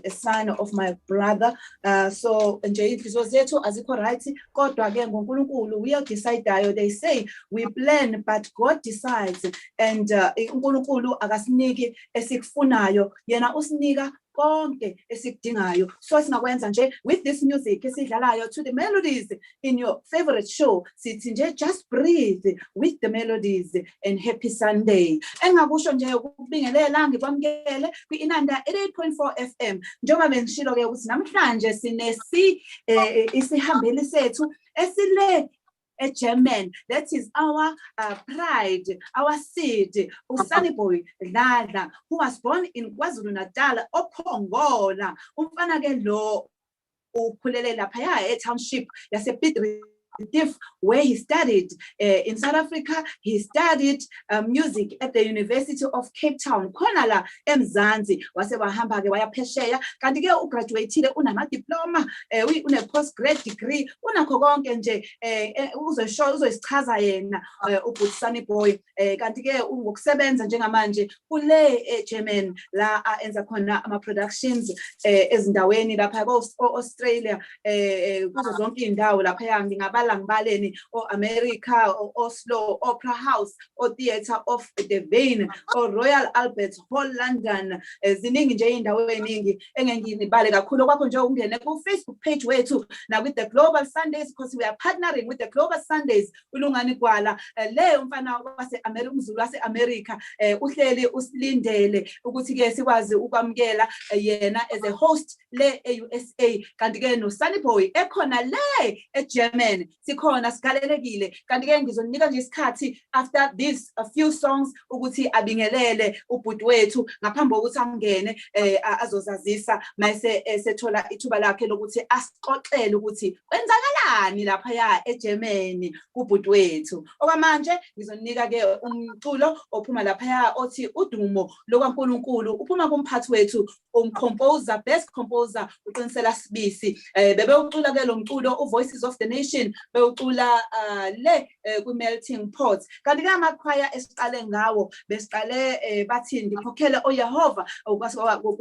a son of my brother. So nje inhliziyo zethu azikho right, kodwa ke ngoNkulunkulu uyadecidayo. They say we plan but God decides, and uNkulunkulu akasiniki esikufunayo, yena usinika konke esikudingayo. So singakwenza nje with this music esidlalayo to the melodies in your favorite show, sithi nje just breathe with the melodies and happy Sunday. Engakusho nje ukubingelela ngikwamukele kwi-Inanda 88.4 FM. Njengoba bengishilo ke ukuthi namhlanje sinesi isihambeli sethu esile German. That is our pride, our seed, Sunnyboy Dladla, who was born in KwaZulu-Natal, Ophongola. Umfana ke lo ukhulele lapha township yase where he studied in South Africa. He studied music at the University of Cape Town. Khona la eMzansi wase wahamba ke waya phesheya, kanti ke ugraduateile unama diploma, une postgrad degree, unakho konke nje uzosichaza yena ubhuti Sunnyboy. Kanti ke ngokusebenza njengamanje kule German la enza khona ama productions ezindaweni lapha Australia, kuzo zonke indawo lapha ngingaba Langbaleni or America or Oslo, Opera House or Theatre of the Vane or Royal Albert Hall London. Ziningi nje indawo eningi engengibale kakhulu kwakho nje ungene ku Facebook page wethu na with the Global Sundays, because we are partnering with the Global Sundays. Ulungani kwala le umfana wase America, umzulu wase America uhleli usilindele ukuthi ke sikwazi ukwamkela yena as a host le USA. Kanti ke no Sunnyboy ekhona le eGerman sikhona sigalelekile. Kanti ke ngizonika nje isikhathi after this a few songs ukuthi abingelele ubhuti wethu ngaphambi kokuthi angene azozazisa mayise esethola ithuba lakhe lokuthi asixoxele ukuthi kwenzakalani lapha eGermany kubhuti wethu. Okwamanje ngizonika ke umculo ophuma lapha othi udumo lokaNkulunkulu uphuma kumphathi wethu umcomposer, best composer uqinisela Sibisi. Bebe ucula ke lo mculo uVoices of the Nation, bewucula le ku-Melting Pot. Kanti ke amakhwaya esiqale ngawo besiqale bathi ngikhokhele oYehova,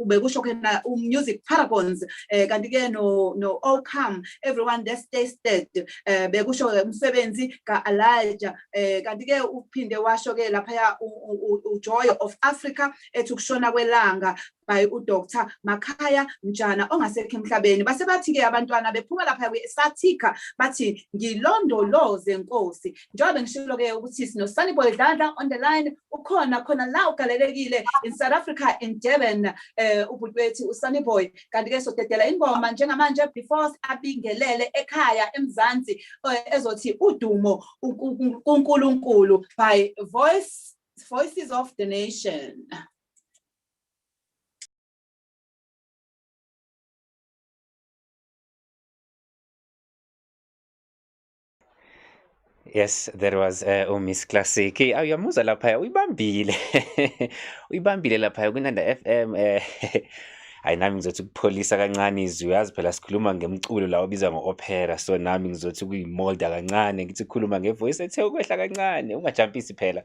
bekusho khona music paragons. Kanti ke no all come everyone that's tasted, bekusho umsebenzi ka-Elijah. Kanti ke uphinde washo ke lapha uJoy of Africa ethi ukushona kwelanga by uDr. Makhaya Mjana ongasekho emhlabeni. Base bathi ke abantwana bephuma lapha kweSathika bathi ngilondoloze Nkosi. Njengoba ngishilo ke ukuthi sino Sunnyboy Dladla on the line, ukhona khona la ugalelekile in South Africa in Durban, ubhuti wethu uSunnyboy. Kanti ke sodedela ingoma njengamanje before abingelele ekhaya eMzansi ezothi udumo kuNkulunkulu by Voices of the Nation. Yes, there was Miss Classic. Uyamuzwa lapha uyibambile. Uyibambile lapha kuNanda FM. Hayi nami ngizothi ukupholisa kancane izwi, uyazi phela sikhuluma ngemculo la obizwa ngo-opera, so nami ngizothi kuyimolda kancane ngithi khuluma ngevoice ethe ukwehla kancane ungajampisi phela.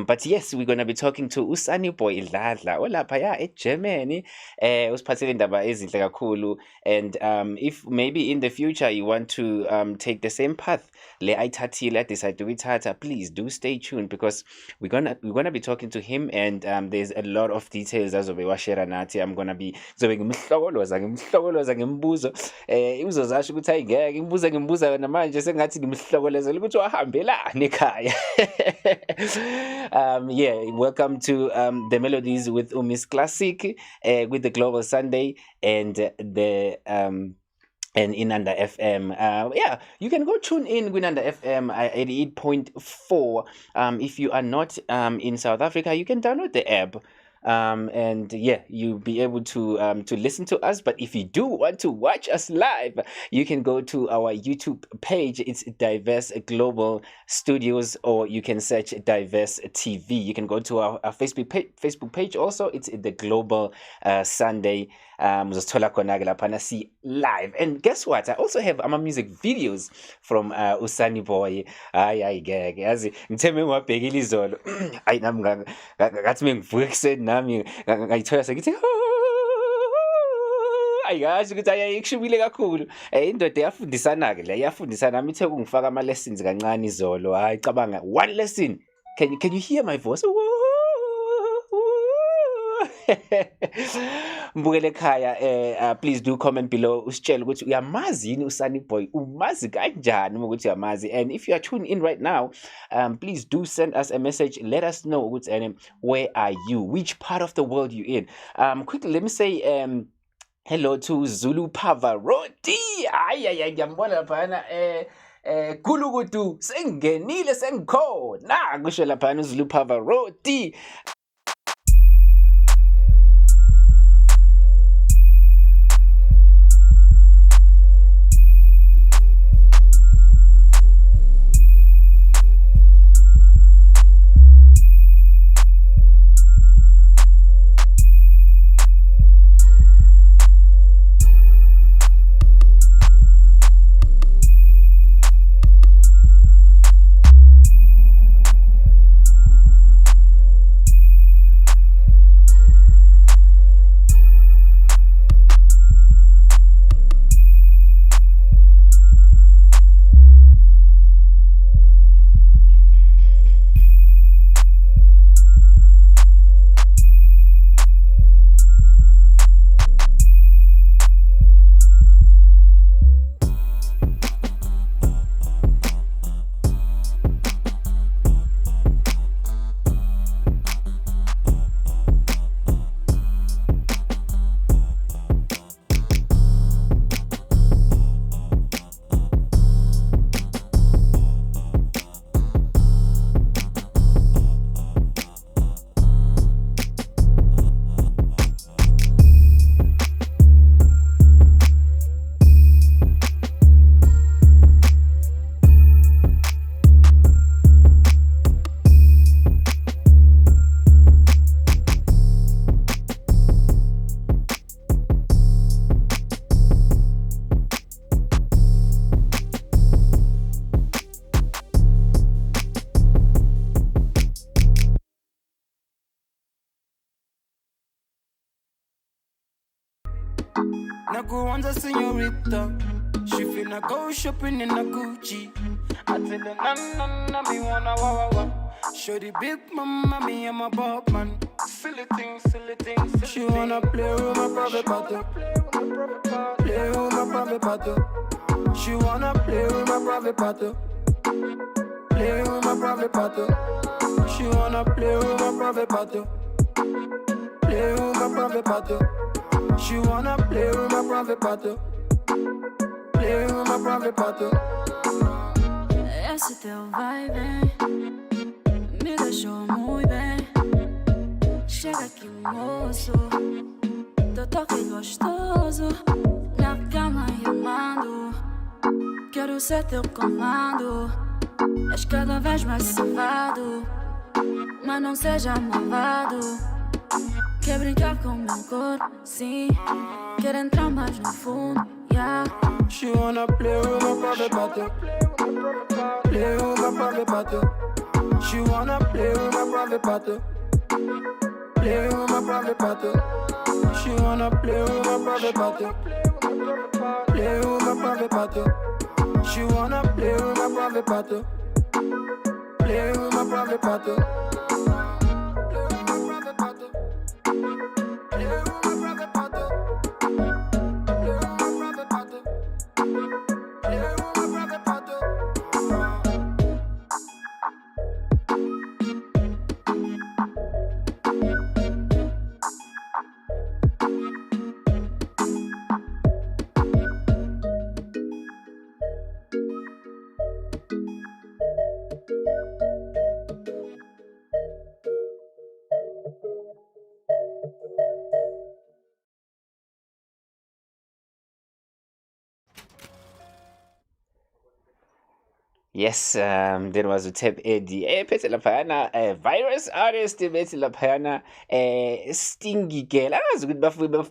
But yes, we're going to be talking to Sunnyboy Dladla olapha eGermany. Usiphathele indaba ezinhle kakhulu, and if maybe in the future you want to take the same path le ayithathile decide to ithatha, please do stay tuned, because we're gonna be talking to him, and there's a lot of details azobe washare nathi. I'm gonna be zobe ngimhlokoloza ngimbuzo uzozasho ukuthi ayingeke ngimbuza namanje sengathi ngimhlokolezela ukuthi wahambelani ekhaya. Yeah, welcome to the Melodies with Miss Classic with the Global Sunday and the and Inanda FM. Yeah, you can go tune in Inanda FM 88.4. If you are not in South Africa, you can download the app. And yeah, you'll be able to listen to us. But if you do want to watch us live, you can go to our YouTube page. It's Diverse Global Studios, or you can search Diverse TV. You can go to our Facebook page also. It's the Global Sunday. See live. And guess what? I also have music videos from Sunnyboy. As ngithembe ngwabhekile izolo. Ayi nami ngathi mengivuka ekuseni nami ngayithola sengithi Ayikasho ukuthi ayikushubile kakhulu. Indoda iyafundisana-ke le, iyafundisana. Nami ithe ukungifaka ama-lessons kancane izolo. Hayi cabanga, one lesson. Can you hear my voice? Mbukele ekhaya, please do comment below usitshele ukuthi uyamazi yini uSunnyboy, umazi kanjani uma ukuthi uyamazi. And if you are tuning in right now, please do send us a message. Let us know ukuthi where are you, which part of the world you in. Quickly let me say hello to Zulu Pavarotti. Ay ngiyambona laphana Kulukutu sengenile sengikhona kusho laphana uZulu Pavarotti. Nakuanza señorita, she finna go shopping in a Gucci. I tell her na me wanna wa. Show the big mama me and my bob man. Silly things. She wanna play with my private party. Play with my private party. She wanna play with my private party. Play with my private party. She wanna play with my private party. Play with my private party. She wanna play with my private party. Play with my private party. Esse teu vai bem, me deixou muito bem. Chega aqui, moço, teu toque gostoso. Na cama eu mando, quero ser teu comando. És cada vez mais safado, mas não seja malvado. Quer brincar com meu corpo, sim. Quer entrar mais no fundo, yeah. She wanna play with my private party. Play with my private party. She wanna play with my private party. Play with my private party. She wanna play with my private party. Play with my private party. She wanna play with my private party. Play with my private party. Yes, there was uTap Eddie ephethe laphayana virus artist bethi laphayana Stingy Girl. Angazi ukuthi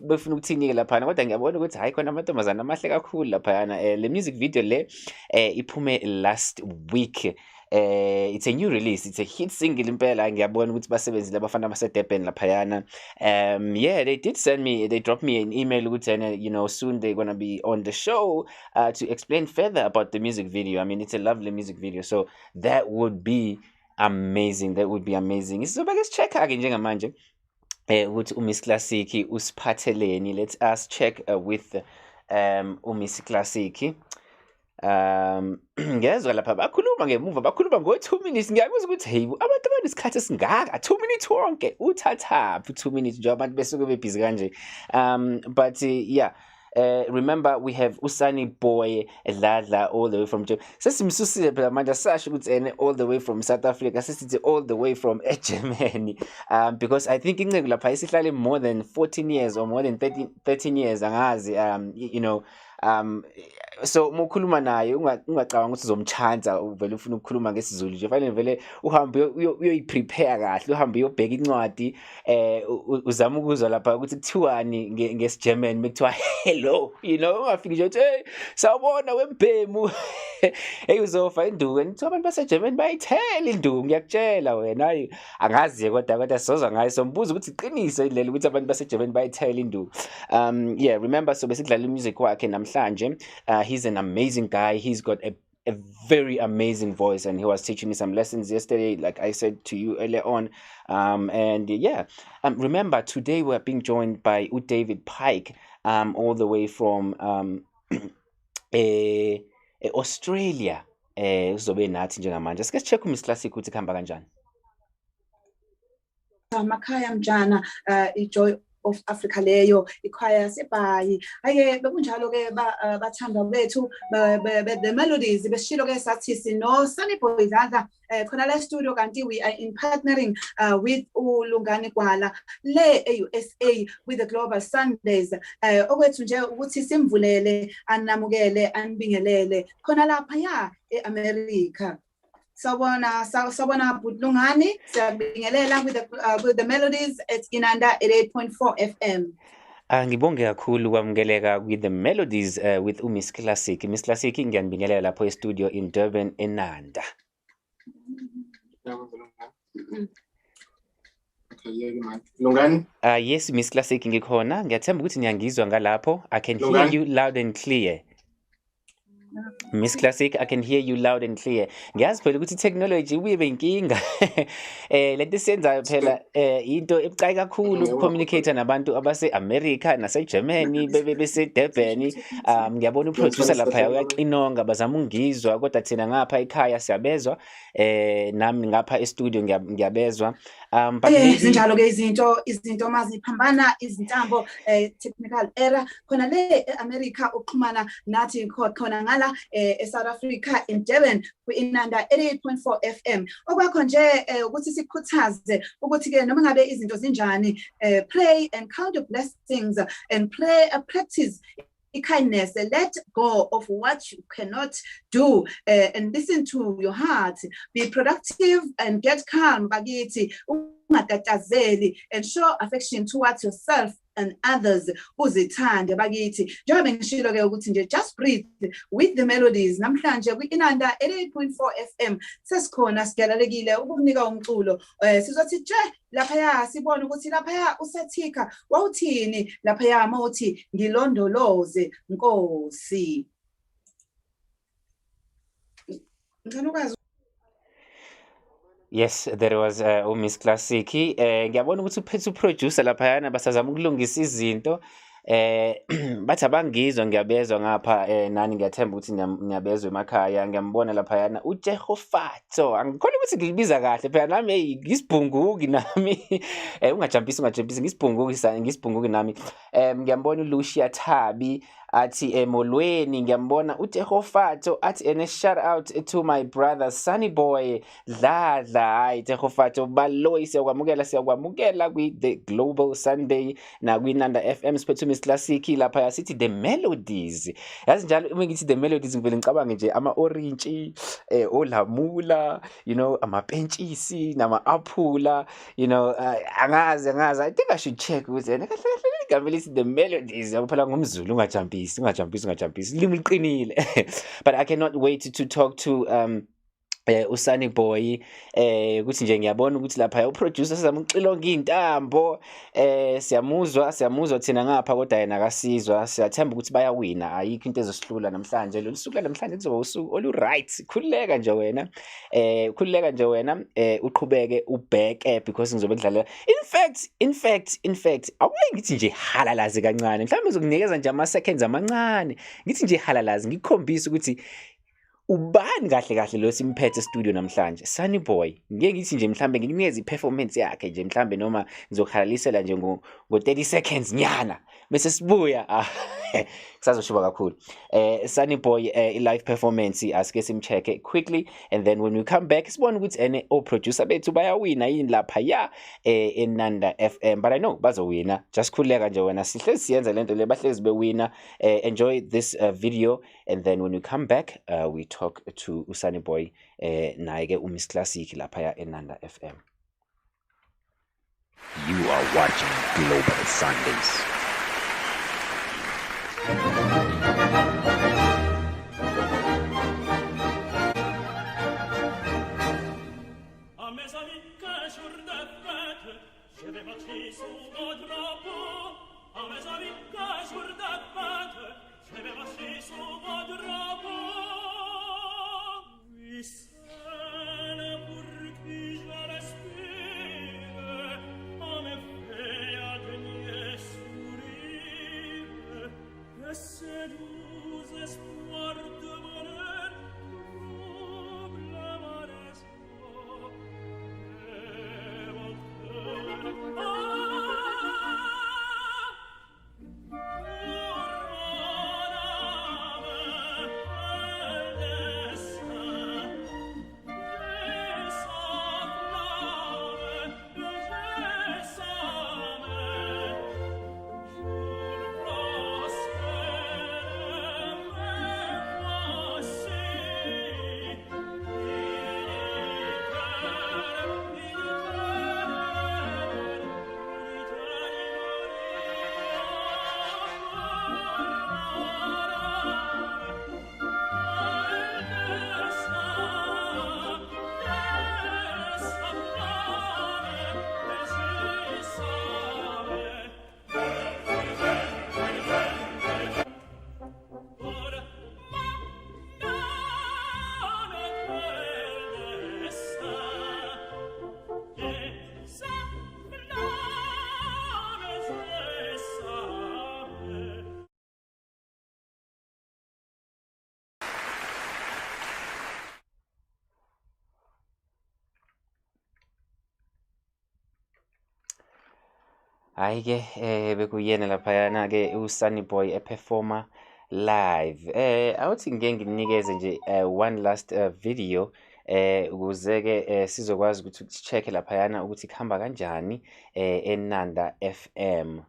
bafuna ukuthini-ke laphayana, kodwa ngiyabona ukuthi hayi khona amantombazane amahle kakhulu laphayana. Le music video le iphume last week. It's a new release. It's a hit single impela. Ngiyabona ukuthi basebenzile abafana baseDurban laphayana. Yeah, they dropped me an email ukuthi soon they're gonna be on the show to explain further about the music video. I mean, it's a lovely music video, so that would be amazing. Sizobe ke check-ke njengamanje ukuthi uMiss Classic usiphatheleni. Let us check with uMiss Classic. Ngezwe lapha bakhuluma ngemuva, bakhuluma ngo2 minutes. Ngiyabuza ukuthi hey, abantu banesikhathi esingaka 2 minutes wonke uthathaphi 2 minutes nje abantu besuke bebhizi kanje. But yeah, remember we have Sunnyboy Dladla all the way from Germany. Sesimsusile phela manje asasho ukuthi all the way from South Africa, sesithi all the way from Germany. Because I think inceku lapha isihlale more than 14 years or more than 13 years angazi. So mukhuluma naye ungacabanga ukuthi uzomchanta uvele ufuna ukukhuluma ngesizulu nje, fanele vele uhambe uyoyiprepare kahle, uhambe uyobheka incwadi uzama ukuzwa lapha ukuthi kuthiwani ngesiGerman mekuthiwa hello, ungafiki nje uthi hey sawubona wembhemu hey uzofa induku, and abantu baseGerman bayithela induku, ngiyakutshela wena. Hayi angazi kodwa sizozwa ngayo, sombuza ukuthi iqiniso ileli ukuthi abantu baseGerman bayithela induku. Yeah, remember so besidlala music wakhe namhlanje. He's an amazing guy. He's got a very amazing voice, and he was teaching me some lessons yesterday, like I said to you earlier on. And yeah, remember today we're being joined by David Pike, all the way from Australia. Uzobe nathi njengamanje. Sike check uMiss Classic ukuthi khamba kanjani. Makhaya mjana ijoy of Africa leyo ikhaya seBhayi. Ake bekunjalo ke bathanda bethu the melodies besishilo ke sathi sino Sunnyboy Dlladla khona la studio, kanti we are in partnering with uLungani Gwala le eUSA with the Global Sundays. Okwethu nje ukuthi simvulele anamukele anibingelele khona lapha ya eAmerica. Sawona Lungani siyabingelela with the melodies at Inanda 88.4 FM. Ngibonge kakhulu kwamukeleka with the melodies with uMiss Classic. Miss Classic ngiyanibingelela lapho e-studio in Durban eNanda. Lungani? Yes, Miss Classic ngikhona. Ngiyathemba ukuthi niyangizwa ngalapho. I can hear you loud and clear. Miss Classic, I can hear you loud and clear. Ngiyazi phela ukuthi technology uyibe inkinga. Lento senzayo phela into ebucayi kakhulu ukucommunicate nabantu abase America nase Germany bese Durban. Ngiyabona uproducer lapha uyaqinonga bazama ungizwa, kodwa thina ngapha ekhaya siyabezwa. Nami ngapha e-studio ngiyabezwa. But izinjalo ke izinto maziphambana izintambo technical error khona le eAmerica uxhumana nathi khona ngala eSouth Africa in Durban ku-Inanda 88.4 FM. Okwakho nje ukuthi sikhuthaze ukuthi ke noma ngabe izinto zinjani, pray and count your blessings and practice kindness, let go of what you cannot do, and listen to your heart. Be productive and get calm, bagithi ungatatazeli, and show affection towards yourself and others. Uzithande bagithi njengoba ngishilo ke ukuthi nje just breathe with the melodies. Namhlanje ku-Inanda 88.4 FM sesikhona sigalalekile ukukunika umculo. Sizothi nje lapha sibone ukuthi lapha usathika wawuthini lapha mawuthi ngilondoloze Nkosi. yes, there was uMiss Classic. Ngiyabona ukuthi uphethe uproducer lapha basazama ukulungisa izinto. Bathi abangizwa ngiyabezwa ngapha nani ngiyathemba ukuthi ngiyabezwa emakhaya. Ngiyambona lapha uJehofato. Angikhona ukuthi ngilibiza kahle phela nami ngisibhunguki nami. Ungajampisi ngisibhunguki nami. Ngiyambona uLucia Thabi athi emolweni. Ngiyambona uJehofato athi a shout out to my brother Sunnyboy Dladla. Hayi Jehofato baloyi siyakwamukela kwi the Global Sunday na kwinanda FM siphethe Miss Classic lapha sithi the melodies. Yazi njalo uma ngithi the melodies ngivele ngicabange nje ama orange, olamula, amapentshisi nama aphula, angazi. I think I should check ukuthi kahle igama lithi the melodies phela ngumZulu ungajampisi limi liqinile. But I cannot wait to talk to uSunnyboy ukuthi nje ngiyabona ukuthi lapha uproducer sizama ukuxilonga intambo siyamuzwa thina ngapha kodwa yena akasizwa siyathemba ukuthi bayawina ayikho into ezosihlula namhlanje lo suku namhlanje kuzoba usuku oluright khulileka nje wena uqhubeke ubheke because ngizobe ngidlalela in fact awuye ngithi nje halalazi kancane mhlawumbe ngizokunikeza nje ama seconds amancane ngithi nje halalazi ngikukhombisa ukuthi ubani kahle lo simphethe studio namhlanje Sunnyboy ngeke ngithi nje mhlambe ngikunikeze iperformance yakhe nje mhlambe noma ngizokhalalisela nje ngo 30 seconds nyana bese sibuya kusazoshuba kakhulu Sunnyboy live performance asike simcheck quickly and then when we come back sibone ukuthi producer bethu bayawina yini lapha eNanda FM but I know bazowina just khuleka nje wena sihlezi siyenza lento le bahlezi bewina enjoy this video and then when we come back we talk to Sunnyboy naye ke uMiss Classic lapha eNanda FM. You are watching Global Sundays. Hayi ke bekuyena laphayana ke uSunnyboy eperforma live awuthi ngeke nginikeze nje one last video ukuze ke sizokwazi ukuthi sicheck laphayana ukuthi kuhamba kanjani eNanda FM.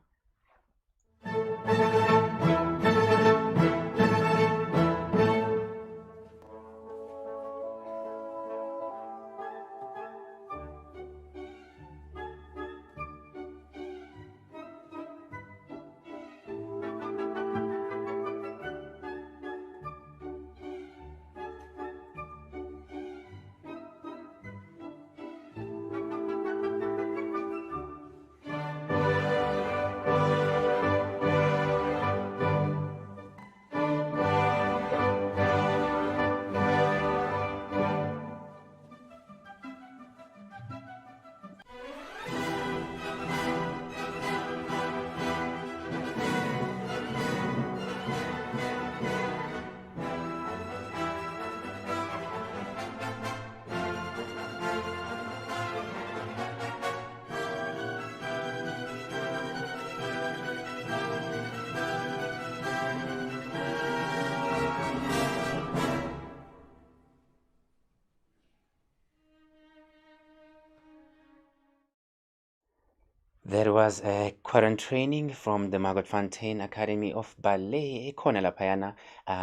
That was current training from the Margaret Fontaine Academy of Ballet ekhona laphayana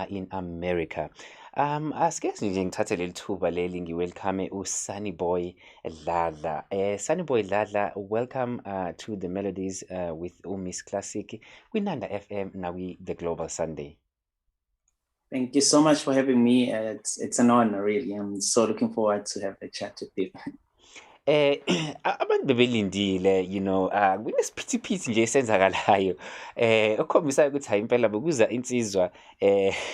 in America. Asike nje ngithathe leli thuba leli ngiwelcome uSunnyboy Dladla. Sunnyboy Dladla, welcome to the Melodies with Miss Classic. Nanda FM now the Global Sunday. Thank you so much for having me. It's an honor, really. I'm so looking forward to have a chat with you. Abantu bebelindile, kunesiphithiphithi nje esenzakalayo okukhombisa ukuthi hayi impela bekuza insizwa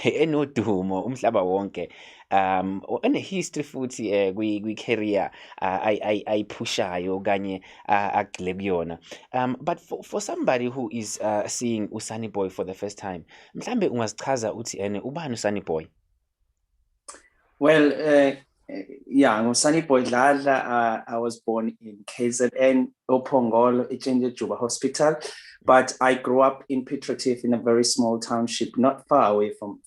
enodumo umhlaba wonke, ene-history futhi kwi-career ayiphushayo okanye agxile kuyona. But for somebody who is seeing uSunnyboy for the first time, mhlambe ungasichaza uthi ubani uSunnyboy? Well, yeah, I'm Sunnyboy Dladla. I was born in KZN, Opongolo, Juba Hospital, but I grew up in Piet Retief in a very small township, not far away from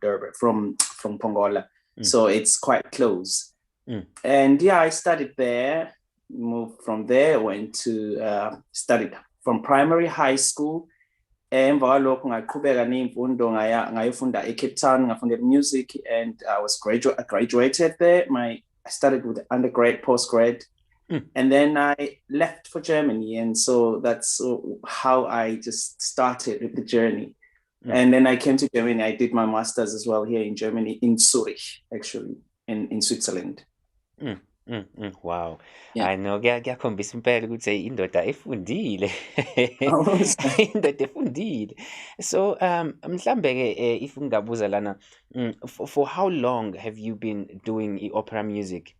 Durban, from Pongola. So it's quite close. And yeah, I studied there, moved from there, went to studied from primary high school. Emva kwalokho ngaqhubeka nemfundo ngayofunda eCape Town, ngafunda music, and I graduated there. I started with undergrad, postgrad, and then I left for Germany, and so that's how I just started with the journey. And then I came to Germany. I did my master's as well here in Germany, in Zurich, actually, in Switzerland. Wow. Yeah. I know kuyakhombisa impela ukuthi indoda efundile. Indoda efundile. So mhlambe ke if ngingabuza lana, for how long have you been doing opera music?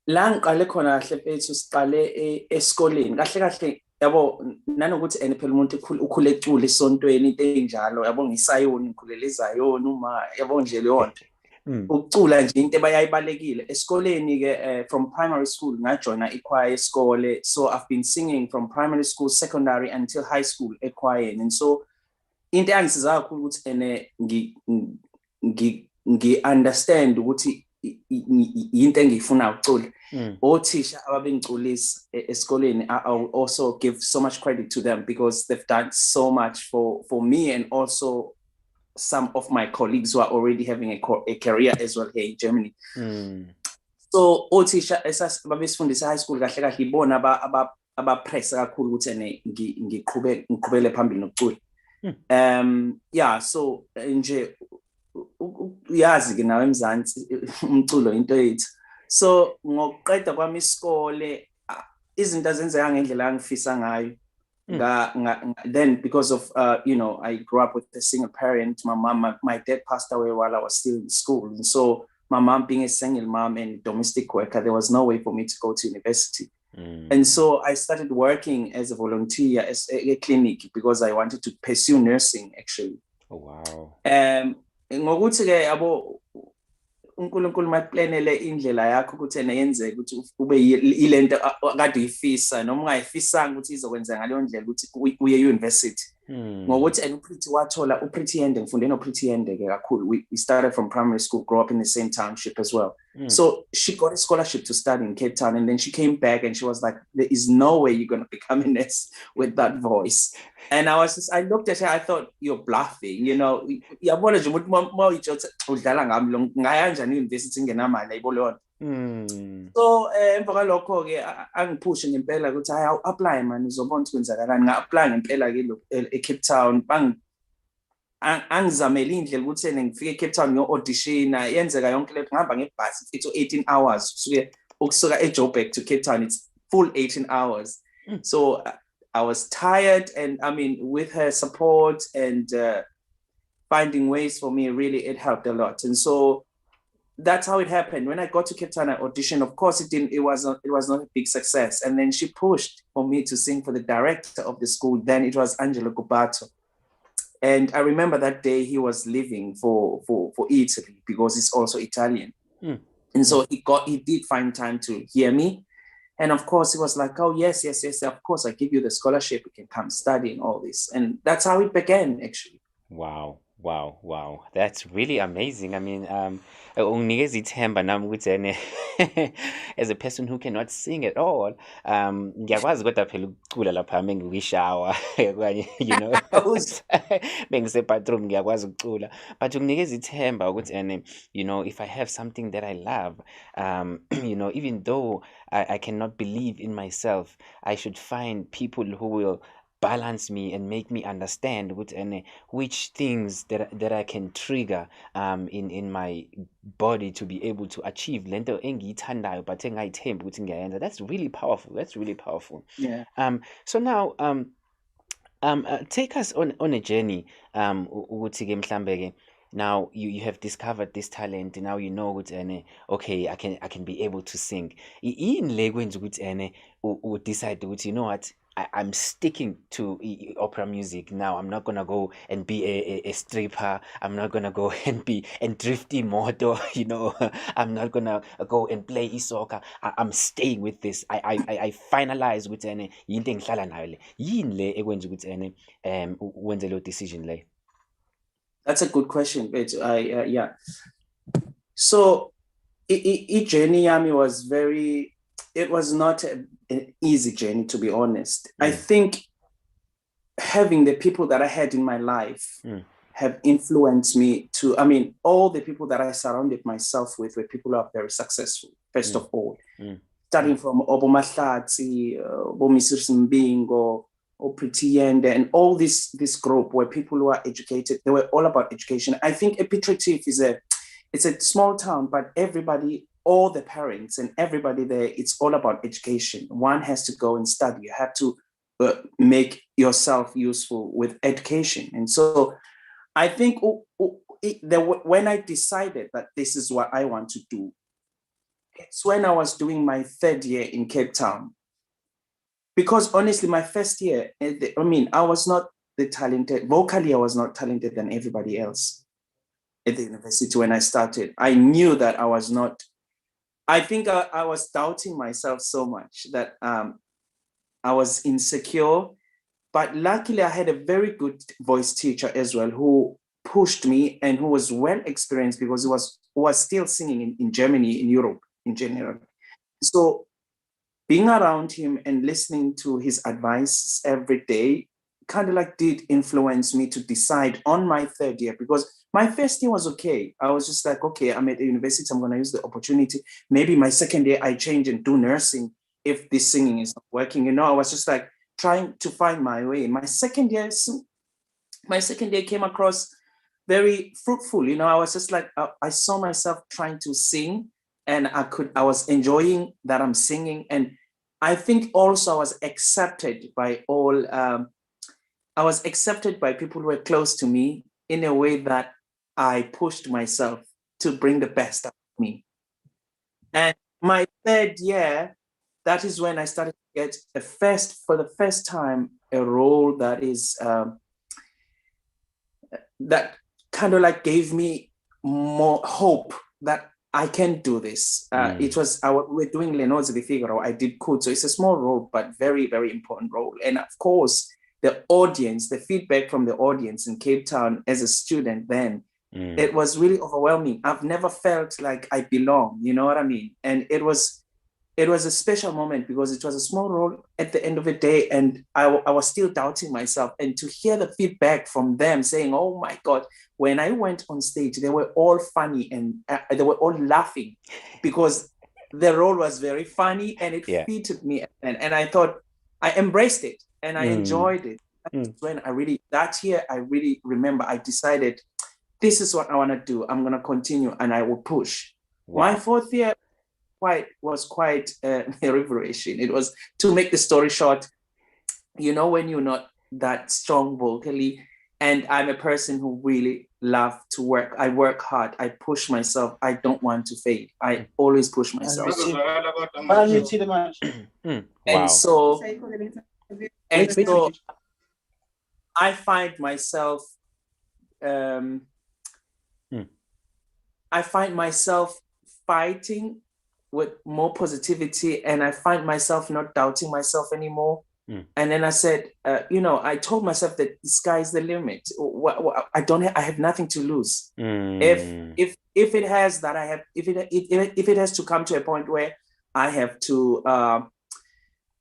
La ngiqale khona kahle mfethu siqale esikoleni kahle yabo nanokuthi phela umuntu ukhule ecula esontweni into enjalo yabo ngisayoni ngikhulela eZayoni uma yabo nje leyo nto. Ukucula nje into ebayayibalekile esikoleni ke from primary school ngajoina ichoir esikole, so I've been singing from primary school, secondary until high school echoir, and so into engisiza kakhulu ukuthi ngi understand ukuthi into engifuna ukucula. Othisha ababengiculisa esikoleni, I also give so much credit to them because they've done so much for me, and also some of my colleagues who are already having a career as well here in Germany. So othisha babesifundisa high school kahle kahle ibona aba-press kakhulu ukuthi ngiqhubele phambili nokucula. Yeah, so nje uyazi ke nawe eMzansi umculo into yethu. So ngokuqeda kwami isikole izinto azenzeka ngendlela angifisa ngayo. Then because of I grew up with a single parent. My dad passed away while I was still in school, and so my mom being a single mom and domestic worker, there was no way for me to go to university. And so I started working as a volunteer at a clinic because I wanted to pursue nursing actually. Oh wow. Ngokuthi ke yabo uNkulunkulu makuplanele indlela yakho ukuthi yenze ukuthi ube ilento akade uyifisa noma ungayifisanga ukuthi izokwenza ngaleyo ndlela ukuthi uye university. Ngokuthi uPretty wathola uPretty Hende, ngifunde noPretty Hende ke kakhulu. We started from primary school, grew up in the same township as well. So she got a scholarship to study in Cape Town, and then she came back and she was like, there is no way you're going to become a nurse with that voice. And I looked at her, I thought, you're bluffing, yabona nje ukuthi mawuyithi udlala ngami lo ngayanjani university ngenamali ayibona. So emva kwalokho ke angiphushe ngempela ukuthi hayi apply man uzobona ukuthi kwenzakalani. Nga-apply ngempela ke eCape Town, angizamela indlela ukuthi ngifike eCape Town ngiyo-audition, yenzeka yonke le ngihamba ngebhasi it's 18 hours ukusuka eJoburg to Cape Town, it's full 18 hours. So I was tired, and I mean with her support and finding ways for me, really it helped a lot. And so that's how it happened. When I got to Cape Town, I auditioned. Of course, it was not a big success. And then she pushed for me to sing for the director of the school. Then it was Angelo Gubato. And I remember that day he was leaving for Italy because he's also Italian. And so he did find time to hear me. And of course, he was like, oh, yes, of course, I give you the scholarship. You can come study and all this. And that's how it began, actually. Wow. That's really amazing. I mean, unginikeza ithemba nami ukuthi as a person who cannot sing at all, ngiyakwazi kodwa phela ukucula lapha mengikwishower okanye bengise bathroom ngiyakwazi ukucula, but unginikeza ithemba ukuthi if I have something that I love, even though I cannot believe in myself, I should find people who will balance me and make me understand which things that I can trigger in my body to be able to achieve lento engiyithandayo but engayithembi ukuthi ngiyayenza. That's really powerful. Yeah. So now take us on a journey ukuthi ke mhlambe ke now you have discovered this talent. Now you know ukuthi okay, I can be able to sing. Yini le kwenza ukuthi u decide ukuthi, you know what, I'm sticking to opera music now. I'm not gonna go and be a stripper. I'm not gonna go and drift imoto, you know. I'm not gonna go and play soccer. I'm staying with this. I finalize with yinto engihlala nayo le. Yini le ekwenza ukuthi wenze lo decision le? That's a good question, but yeah. So journey yami was it was not an easy journey, to be honest. I think having the people that I had in my life have influenced me to, all the people that I surrounded myself with were people who are very successful, first of all. Starting from Obo Mahlatsi, Bomisir Simbingo, or Pretty Yende, and all this group were people who are educated. They were all about education. I think Epitratif it's a small town, but everybody, all the parents and everybody there, it's all about education. One has to go and study. You have to make yourself useful with education. And so I think when I decided that this is what I want to do, it's when I was doing my 3rd year in Cape Town. Because honestly, my first year, I was not the talented, vocally I was not talented than everybody else at the university when I started. I knew that I was not, I think I was doubting myself so much that I was insecure, but luckily I had a very good voice teacher as well who pushed me and who was well experienced because he was still singing in Germany, in Europe in general. So being around him and listening to his advice every day kind of like did influence me to decide on my 3rd year, because my first year was okay. I was just like, okay, I'm at the university, I'm going to use the opportunity. Maybe my 2nd year I change and do nursing if this singing is not working. I was just like trying to find my way. My second year came across very fruitful. I was just like, I saw myself trying to sing, and I was enjoying that I'm singing. And I think also I was accepted by people who were close to me in a way that I pushed myself to bring the best out of me. And my 3rd year, that is when I started to get for the first time, a role that is, that kind of like gave me more hope that I can do this. It was, we're doing Lenoz de Figaro, I did Kud. So it's a small role, but very, very important role. And of course, the audience, the feedback from the audience in Cape Town as a student then, it was really overwhelming. I've never felt like I belong, you know what I mean? And it was a special moment because it was a small role at the end of the day, and I was still doubting myself. And to hear the feedback from them saying, oh my God, when I went on stage, they were all funny and they were all laughing because the role was very funny and it fitted me. And I thought, I embraced it and I enjoyed it. When that year, I really remember I decided, this is what I want to do. I'm going to continue and I will push. Wow. My 4th year was quite a revelation. It was, to make the story short, when you're not that strong vocally, and I'm a person who really love to work. I work hard. I push myself. I don't want to fail. I always push myself. And so I find myself fighting with more positivity, and I find myself not doubting myself anymore. And then I said, I told myself that the sky is the limit. I have nothing to lose. If it has that, if it has to come to a point where I have to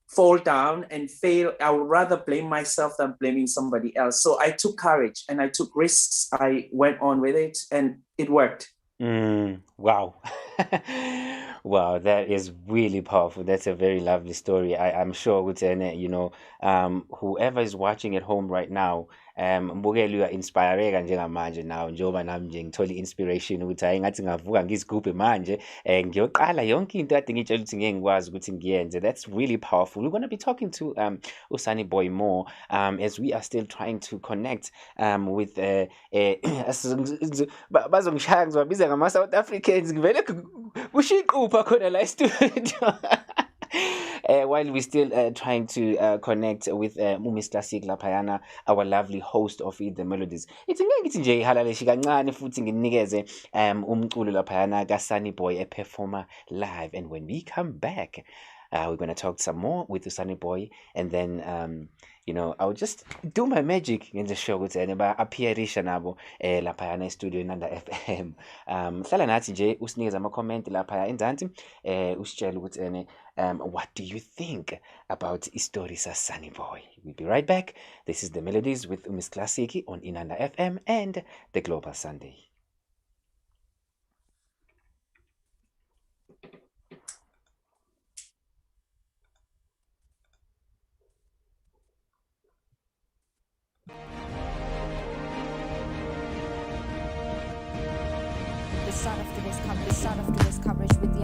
fall down and fail, I would rather blame myself than blaming somebody else. So I took courage and I took risks. I went on with it and it worked. Wow. Wow, that is really powerful. That's a very lovely story. I'm sure ukuthi whoever is watching at home right now, mbukeli uya-inspireka njengamanje nawe njengoba nami nje ngithola i-inspiration ukuthi hayi ngathi ngavuka ngizigubhe manje ngiyoqala yonke into kade ngitshela ukuthi ngeke ngikwazi ukuthi ngiyenze. That's really powerful. We're going to be talking to Sunnyboy more as we are still trying to connect with bazongishaya ngizobabiza ngama-South Africans ngivele kushiqupha khona la studio. While we still trying to connect with Miss Classic laphayana, our lovely host of Eat the Melodies. Ithi ngeke ngithi nje ihalaleshi kancane futhi nginikeze umculo laphayana ka Sunnyboy a performer live, and when we come back we're going to talk some more with the Sunnyboy, and then I'll just do my magic ngenze sure ukuthi ba appearisha nabo laphayana e-studio Inanda FM. Hlala nathi nje usinikeze ama-comment laphaya enzansi usitshela ukuthi what do you think about istory sa Sunnyboy? We'll be right back. This is The Melodies with Miss Classic on Inanda FM and the Global Sunday. The start of today's coverage with the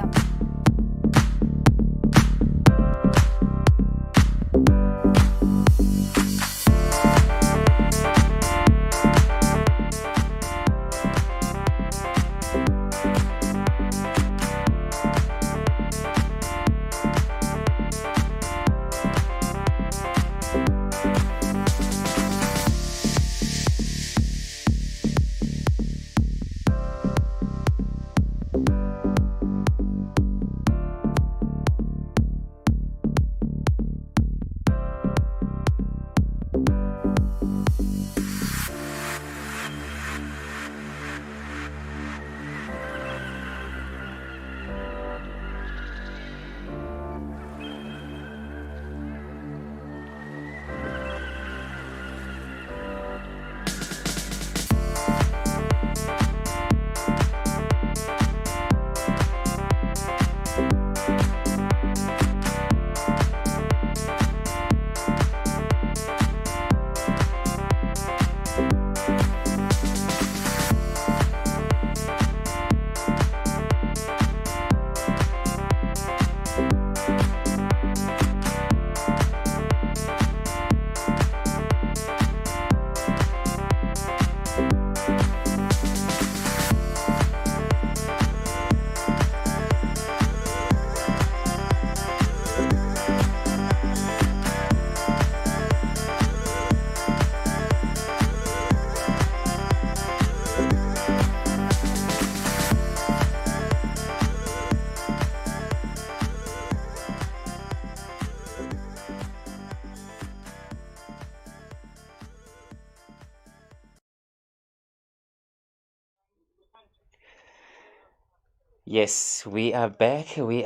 Yes, we are back. And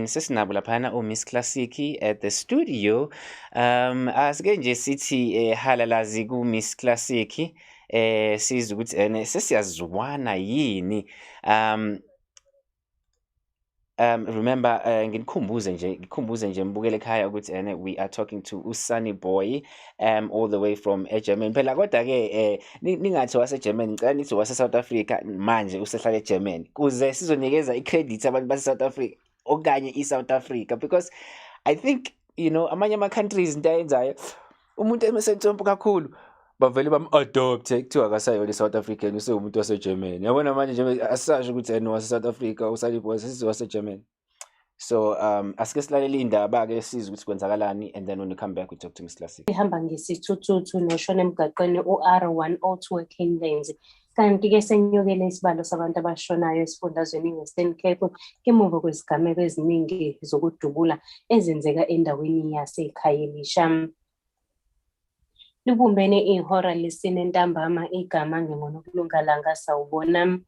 sesinabo laphana Miss Classic at the studio. Asike nje sithi halalazi ku Miss Classic sizwe ukuthi sesiyazwana yini. Remember ngikhumbuze nje mbukele ekhaya ukuthi we are talking to Sunnyboy all the way from Germany. Phela kodwa ke ningathi wase Germany, ngicela nithi wase South Africa manje usehlala eGermany kuze sizonikeza icredit abantu base South Africa okanye eSouth Africa, because I think amanye ama countries into ayenzayo umuntu emesentsompo kakhulu bavele bam-adopte kuthiwa akasayona South African usewumuntu waseGermany. Yabona manje nje asisasho ukuthi wase South Africa uSunnyboy sesiwase Germany. So asike silalele indaba-ke sizwe ukuthi kwenzakalani, and then when we come back we talk to Miss Classic. Ihamba ngesithuthu noshona emgaqweni u-R102 eKing Lanes. Kanti-ke senyukele isibalo sabantu abashonayo esifundazweni i-Western Cape ngemuva kwezigameko eziningi zokudubula ezenzeka endaweni yaseKhayelisha. Libumbene ihora lesine ntambama igama ngengonokulungalanga sawubona.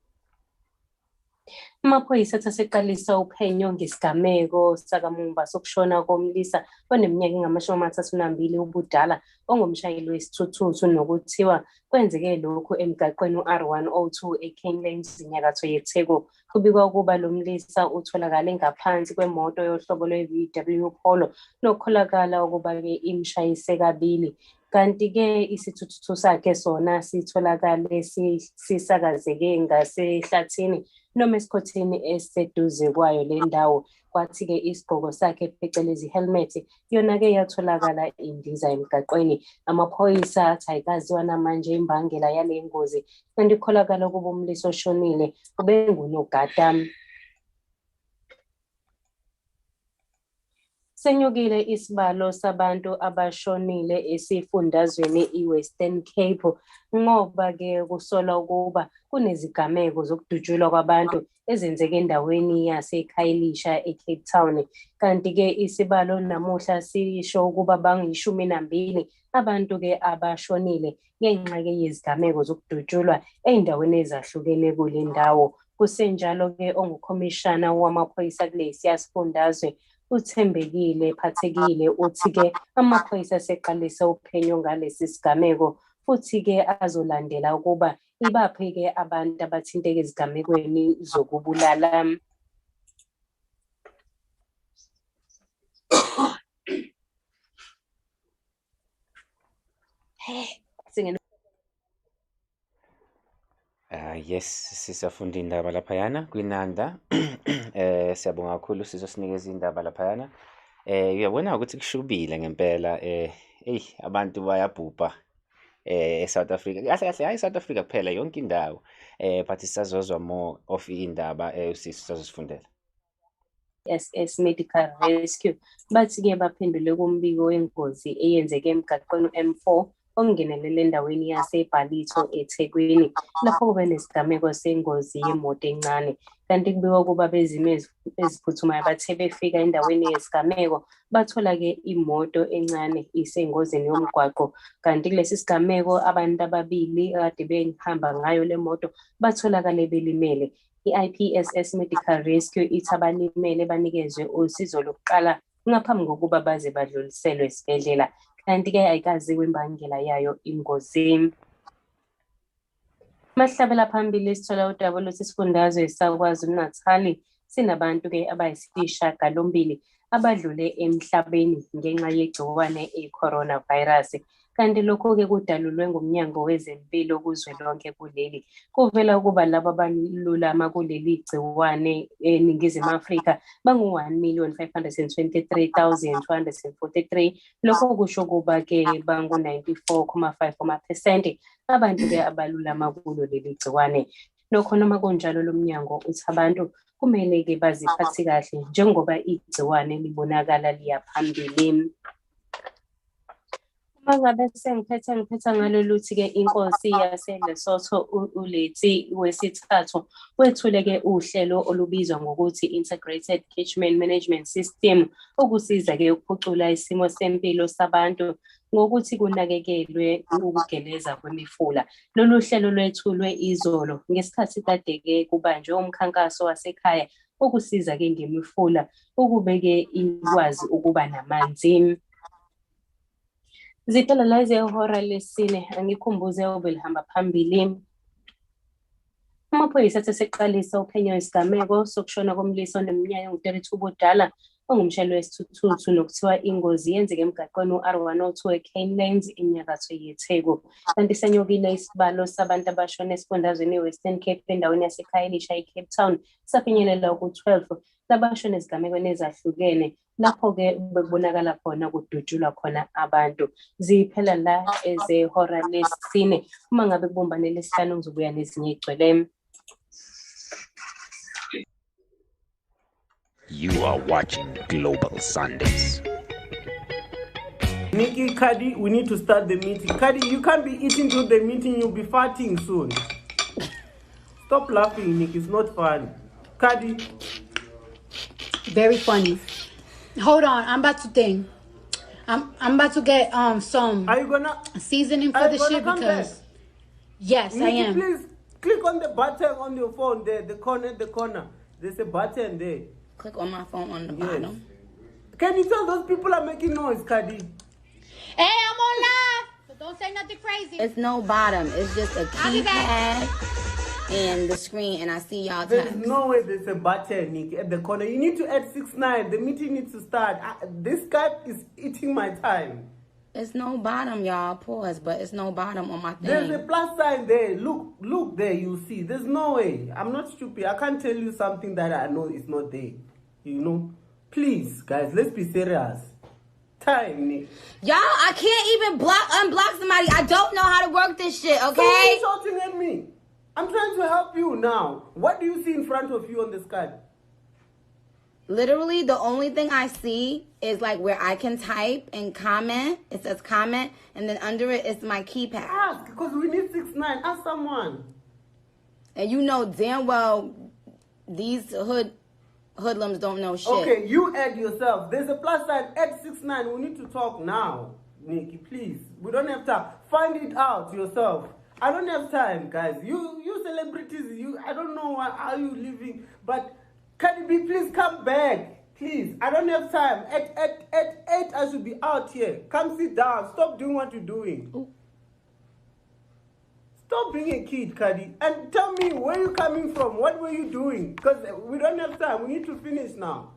Amaphoyisa athi aseqalisa uphenyo ngesigameko sakamuva sokushona komlisa oneminyaka engama-32 ubudala ongumshayeli wesithuthuthu nokuthiwa kwenzeke lokhu emgaqweni u-R102 eKinglands enyakatho yeTheku. Kubikwa ukuba lo mlisa utholakale ngaphansi kwemoto yohlobo lwe-VW Polo nokukholakala ukuba-ke imshayise kabili. Kanti-ke isithuthuthu sakhe sona sitholakale sisakazeke ngasehlathini noma esikhotheni esiseduze kwayo le ndawo. Kwathi-ke isigqoko sakhe phecelezi helmet yona-ke yatholakala indiza emgaqweni. Amaphoyisa athi ayikaziwa namanje imbangela yale ngozi, kanti kukholakala ukuba umlisa oshonile ubengunogada. Senyukile isibalo sabantu abashonile esifundazweni iWestern Cape ngoba-ke kusolwa ukuba kunezigameko zokudutshulwa kwabantu ezenzeke endaweni yaseKhayelitsha eCape Town. Kanti-ke isibalo namuhla sisho ukuba bangu-12 abantu-ke abashonile ngenxa-ke yezigameko zokudutshulwa ey'ndaweni ezahlukene kule ndawo. Kusenjalo-ke ongukhomishana wamaphoyisa kulesiya sifundazwe uthembekile phathekile uthi-ke amaphoyisa aseqalisa uphenyo ngalesi sigameko futhi-ke azolandela ukuba ibaphi-ke abantu abathinteke ezigamekweni zokubulala. Yes, sisafunda indaba laphayana kwinanda. Siyabonga kakhulu sizosinikeza indaba laphayana. Uyabona ukuthi kushubile ngempela. Abantu bayabhubha eSouth Africa. Kahle kahle hayi South Africa kuphela, yonke indawo. But sisazozwa more of indaba sisazosifundela. SS Medical Rescue bathi-ke baphendule kumbiko wengozi eyenzeke emgaqweni M4 ongenelele endaweni yaseBhalitho eThekwini lapho kube nesigameko sengozi yemoto encane. Kanti kubikwa ukuba bezimo eziphuthumayo bathe befika endaweni yesigameko bathola-ke imoto encane isengozini yomgwaqo. Kanti kulesi sigameko abantu ababili kade behamba ngayo le moto batholakale belimele. I-IPSS Medical Rescue ithi abalimele banikezwe usizo lokuqala ngaphambi kokuba baze badluliselwe esibhedlela. Kanti-ke ayikaziwa imbangela yayo ingozi. Mahlabela phambili sithola udaba oluthi isifundazwe saKwaZulu-Natal sinabantu-ke abayisishiyagalombili abadlule emhlabeni ngenxa yegciwane i-coronavirus. Kanti lokhu-ke kudalulwe ngumnyango wezempilo kuzwelonke kuleli. Kuvela ukuba labo abalulama kuleli gciwane eNingizimu Afrika bangu-1,523,243. Lokho kusho ukuba-ke bangu-94.5% abantu-ke abalulama kulo leli gciwane. Lokho noma kunjalo lo mnyango uthi abantu kumele-ke baziphathe kahle njengoba igciwane libonakala liya phambili. Mangabe ngiphetha ngalolu ukuthi-ke inkosi yaseLesotho uLetsi wesithathu wethule-ke uhlelo olubizwa ngokuthi Integrated Catchment Management System ukusiza-ke ukuphucula isimo sempilo sabantu ngokuthi kunakekelwe ukugeleza kwemifula. Lolu hlelo lwethulwe izolo ngesikhathi kade-ke kubanjwe umkhankaso wasekhaya ukusiza-ke ngemifula ukube-ke ikwazi ukuba namanzi. Ziphela la izehora lesine angikhumbuze obelihamba phambili. Amaphoyisa athi aseqalisa uphenyo isigameko sokushona komlisa oneminyaka engu-32 ubudala ongumshayeli wesithuthuthu nokuthiwa ingozi yenzeke emgaqweni u-R102 eKinglands enyakatho yeTheku. Kanti senyukile isibalo sabantu abashona esifundazweni iWestern Cape endaweni yaseKhayelitsha eCape Town safinyelela ku-12 labashona ezigamekweni ezahlukene lapho-ke bekubonakala khona kudutshulwa khona abantu. Ziphela la ezehora lesine. Uma ngabe kubumbane lesihlanu ngizobuya nezinye igcwele. You are watching Global Sundays. Nikki, Kadi, we need to start the meeting. Kadi, you can't be eating through the meeting, you'll be farting soon. Stop laughing, Nick, it's not fun. Kadi. Very funny. Hold on, I'm about to think. I'm about to get some Are you gonna seasoning for the shit because back? yes, Nikki, I am. Please, Click on the button on your phone there, the corner. There's a button there. Click on my phone on the bottom. Can you tell those people are making noise, Kadi? Hey, I'm on live, so don't say nothing crazy. It's no bottom. It's just a keypad and the screen, and I see y'all. There's no way there's a button, Nikki, at the corner. You need to add 69. The meeting needs to start. This Skype is eating my time. It's no bottom, y'all. Pause, but it's no bottom on my thing. There's a plus sign there. Look there. You see. There's no way. I'm not stupid. I can't tell you something that I know is not there. You know. Please, guys, let's be serious. Time, Nick. Y'all, I can't even unblock somebody. I don't know how to work this shit. Okay. So why are you shouting at me? I'm trying to help you now. What do you see in front of you on the Skype? Literally, the only thing I see is like where I can type and comment. It says comment, and then under it is my keypad. Ask, because we need 69. Ask someone. And you know damn well these hoodlums don't know shit. Okay, you add yourself. There's a plus sign. Add 69. We need to talk now, Nikki. Please, we don't have time. Find it out yourself. I don't have time, guys. You celebrities. I don't know how you living, but. Can you please come back? Please, I don't have time. At 8, I should be out here. Come sit down. Stop doing what you're doing. Ooh. Stop being a kid, Kadi. And tell me where you're coming from. What were you doing? Because we don't have time. We need to finish now.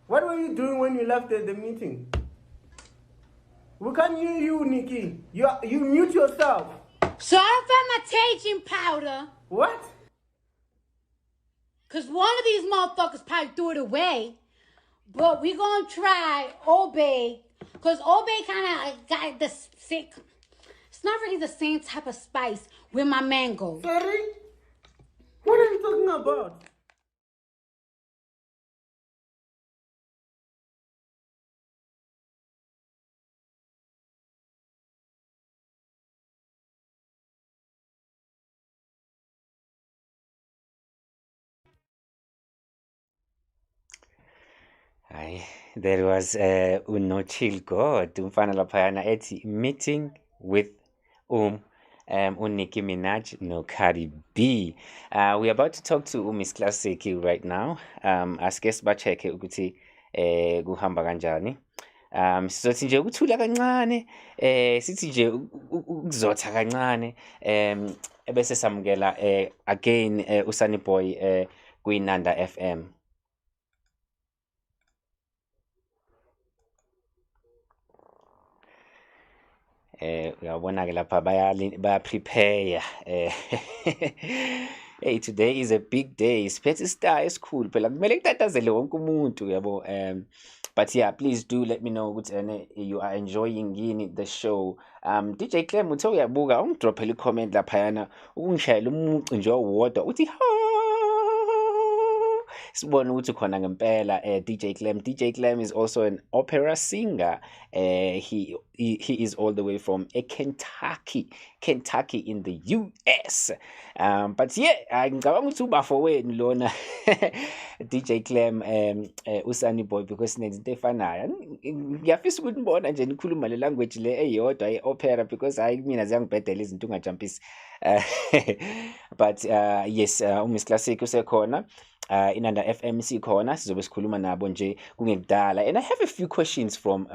What were you doing when you left the meeting? We can't hear you, Nikki. You mute yourself. Sorry for my teaching powder. What? Because one of these motherfuckers probably threw it away. But we're going to try Obey. Because Obey kind of got the sick. It's not really the same type of spice with my mango. Sorry? What are you talking about? There was unochill God umfana laphayana ethi meeting with Nicki Minaj no Cardi B. We're about to talk to Miss Classic right now. Asike sibacheke ukuthi kuhamba kanjani. Sizothi nje ukuthula kancane sithi nje ukuzotha kancane ebese samukela again uSunnyboy kuInanda FM. Uyabona ke lapha baya prepare hey, today is a big day. Siphethe star esikhulu phela kumele kutatazele wonke umuntu uyabo. But yeah, please do let me know ukuthi you are enjoying the show. DJ Clem uthe uyabuka ungidrophele i-comment laphayana ukungishayela umucu nje owodwa uthi sibone ukuthi khona ngempela DJ Clem is also an opera singer. He is all the way from Kentucky in the US. But yeah, ngicabanga ukuthi ubafo wenu lona DJ Clem uSunnyboy because sinezinto efanayo. Ngiyafisa ukuthi ngibona nje nikhuluma le language le eyodwa opera because hayi mina ziyangibhedela izinto ungajumpisi. But yes, Miss Classic usekhona. Inanda FM sikhona sizobe sikhuluma nabo nje kungekudala, and I have a few questions for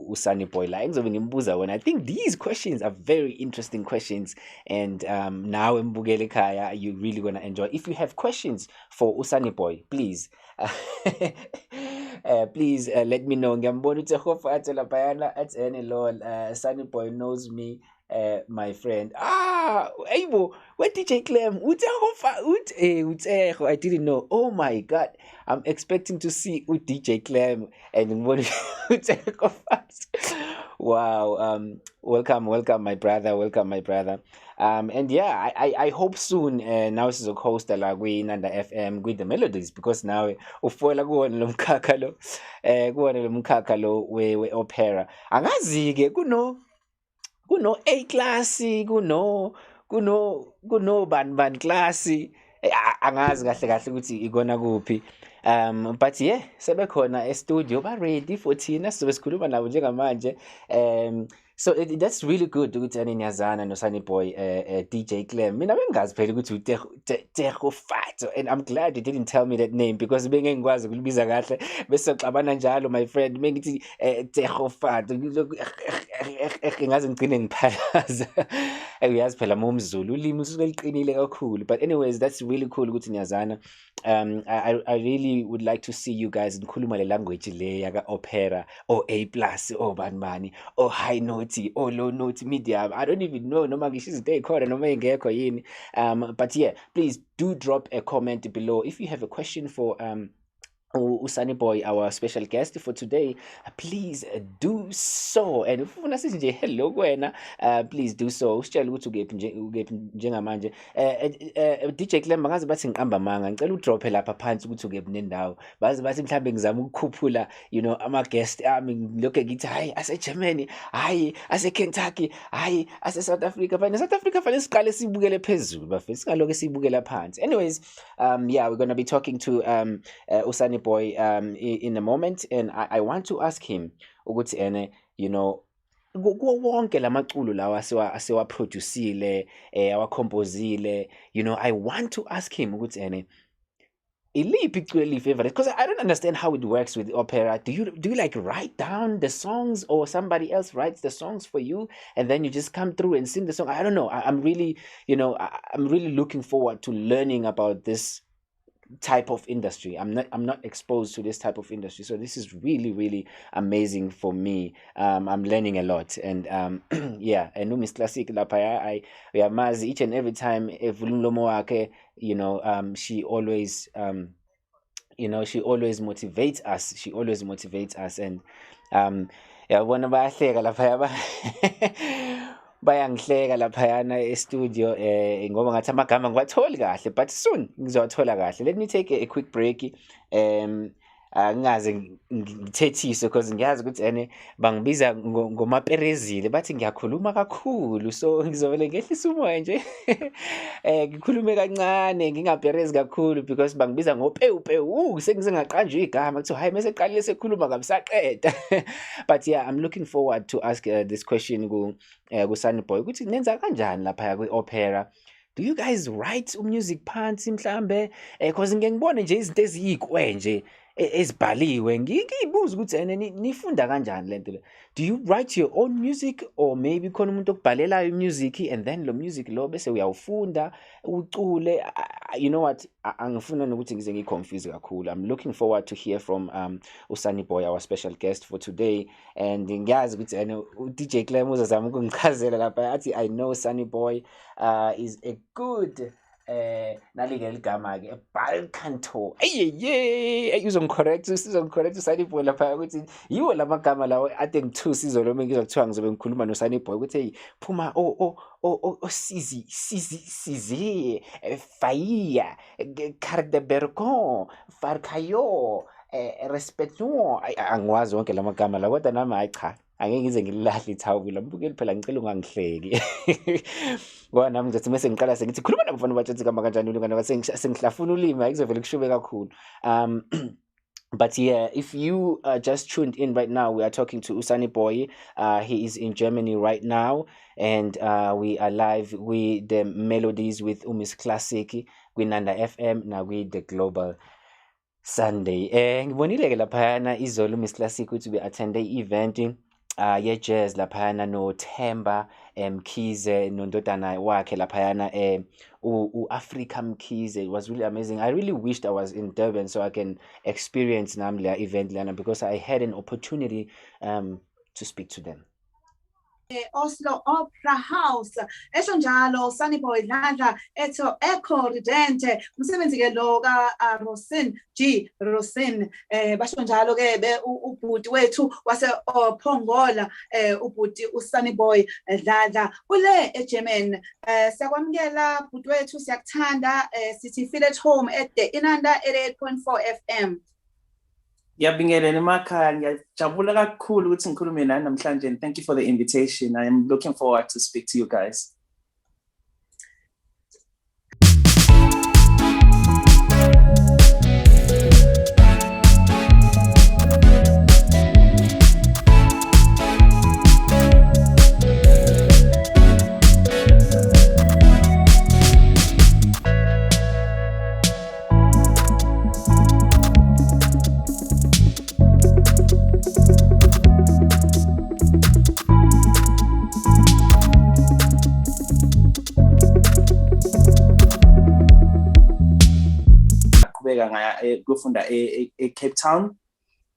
uSunnyboy la engizobe ngimbuza wona. I think these questions are very interesting questions, and now embukele ekhaya you really gonna enjoy. If you have questions for uSunnyboy, please please let me know. Ngiyambona uthi hofa athela bayana at any lol Sunnyboy knows me. My friend. Aibo, what DJ Clem? I didn't know. Oh my God. I'm expecting to see DJ Clem and wow. Welcome my brother. And yeah, I hope soon now this is a host la kuInanda FM with the melodies, because now ufola kuwona lo mkhakha lo we opera. Angazi ke kuno A class, kuno ban class. Angazi kahle ukuthi ikona kuphi. But yeah, sebekhona e studio ba ready for thina sizobe sikhuluma nabo njengamanje. So that's really good ukuthi Nyazana no Sunnyboy DJ Clem. Mina bengazi phela ukuthi uTego Fato, and I'm glad you didn't tell me that name because bengengikwazi ukulibiza kahle bese xabana njalo my friend mengithi Tego Fato ngaze ngicine ngiphalaza. Uyazi phela umZulu ulimi usuliqinile kakhulu, but anyways that's really cool ukuthi Nyazana. I really would like to see you guys ngikhuluma le language le yaka opera or A+ or banmani or high note or low note medium. I don't even know noma ngisho izinto ezikhona noma engekho yini. But yeah, please do drop a comment below if you have a question for Sunnyboy, our special guest for today. Please do so, and if ufuna sithi nje hello kuwena, please do so. Usitshela ukuthi ukephi njengamanje. DJ Clem bangaze bathi ngiqamba manga, ngicela udrop lapha phansi ukuthi ukephi nendawo. Bazi bathi mhlambe ngizama ukukhuphula ama guest ami ngilokho ngithi hayi ase Germany, hayi ase Kentucky, hayi ase South Africa. But South Africa fanele siqale sibukele phezulu bafethu, singaloke sibukela phansi. Anyways, yeah, we're going to be talking to Sunnyboy in a moment, and I want to ask him ukuthi kuwo wonke lamaculo lawa asewa produceile awacompozile, I want to ask him ukuthi iliphi iculo elifavorite, because I don't understand how it works with opera. Do you like write down the songs, or somebody else writes the songs for you and then you just come through and sing the song? I don't know. I'm really I'm really looking forward to learning about this type of industry. I'm not exposed to this type of industry, so this is really amazing for me. I'm learning a lot, and yeah, and Miss Classic lapha uyamazi each and every time evulumlomo wakhe, she always motivates us, and yabona bayahleka lapha bayangihleka laphayana e-studio ngoba ngathi amagama ngiwatholi kahle, but soon ngizowathola kahle. Let me take a quick break. Ngingaze ngithethise because ngiyazi ukuthi bangibiza ngomaperezile bathi ngiyakhuluma kakhulu, so ngizovele ngehlisa umoya nje ngikhulume kancane ngingaperezi kakhulu because bangibiza ngopewu sengize ngaqanjwa igama kuthi hayi mase qalile sekhuluma kabisaqeda. But yeah, I'm looking forward to ask this question ku Sunnyboy ukuthi nenza kanjani lapha kwi-opera. Do you guys write music phansi mhlambe because ngeke ngibone nje izinto eziyikwe nje ezibhaliwe, ngiyibuza ukuthi nifunda kanjani lento le? Do you write your own music, or maybe khona umuntu okubhalelayo music and then lo music lo bese uyawufunda ucule? You know what, angifuna nokuthi ngize ngiconfuse kakhulu. I'm looking forward to hear from Sunnyboy, our special guest for today, and ngiyazi ukuthi DJ Clem uzazama ukungichazela lapha athi I know Sunnyboy is a good nalike ligama ke bal canto uzongicorrect Sunnyboy lapha ukuthi yiwo lamagama lawo ade ngithusa izolo ngizokuthiwa ngizobe ngikhuluma no Sunnyboy ukuthi phuma sizi faya cardebergon farcayo respecto. Angiwazi wonke lamagama la, kodwa nami hayi cha angeke ngize ngililahle ithawula mbukeli phela ngicela ungangihleki ngoba nami ngizothi mase ngiqala sengithi khuluma nabafana batshetsi kama kanjani ulungana sengihlafuna ulimi ayizovela kushube kakhulu. But yeah, if you just tuned in right now, we are talking to Sunnyboy. He is in Germany right now, and we are live with the melodies with Miss Classic, Gwinanda FM, now with the Global Sunday. Ngibonile ke laphayana izolo Miss Classic ukuthi be attend event ye jazz laphayana no Themba Mkhize nondodana wakhe laphayana Africa Mkhize. It was really amazing. I really wished I was in Durban so I can experience namle event lana, because I had an opportunity to speak to them. Oslo Opera House esho njalo Sunnyboy Dladla etho ecoridente umsebenzi ke lo ka Rosin basho njalo ke ubhuti wethu wase Phongola ubhuti uSunnyboy Dladla ule eGerman. Siyakwamukela bhuti wethu, siyakuthanda, sithi feel at home at the Inanda 88.4 FM. Ngiyabingelele emakhaya, ngiyajabula kakhulu ukuthi ngikhulume nani namhlanje, and thank you for the invitation. I am looking forward to speak to you guys. ngaqhubeka ngaya kufunda eCape Town.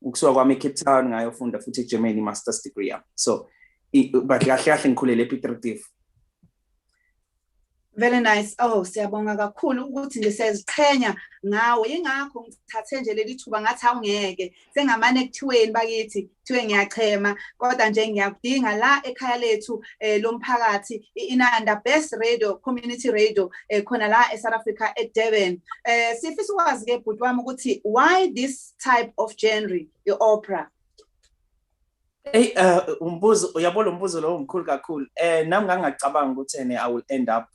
Ukusuka kwami eCape Town ngayofunda futhi eGermany master's degree yami. So but kahle kahle ngikhulele ePiet Retief. Very nice. Oh, siyabonga kakhulu ukuthi nje siyaziqhenya ngawe. Ingakho ngithathe nje leli thuba ngathi awungeke. Sengamane kuthiweni bakithi, kuthiwe ngiyachema, kodwa nje ngiyakudinga la ekhaya lethu lomphakathi inanda best radio, community radio khona la eSouth Africa eDurban. Sifisa ukwazi ke bhuti wami ukuthi why this type of genre, opera? Hey, umbuzo uyabona umbuzo lo umkhulu kakhulu. Nami ngangacabanga ukuthi I will end up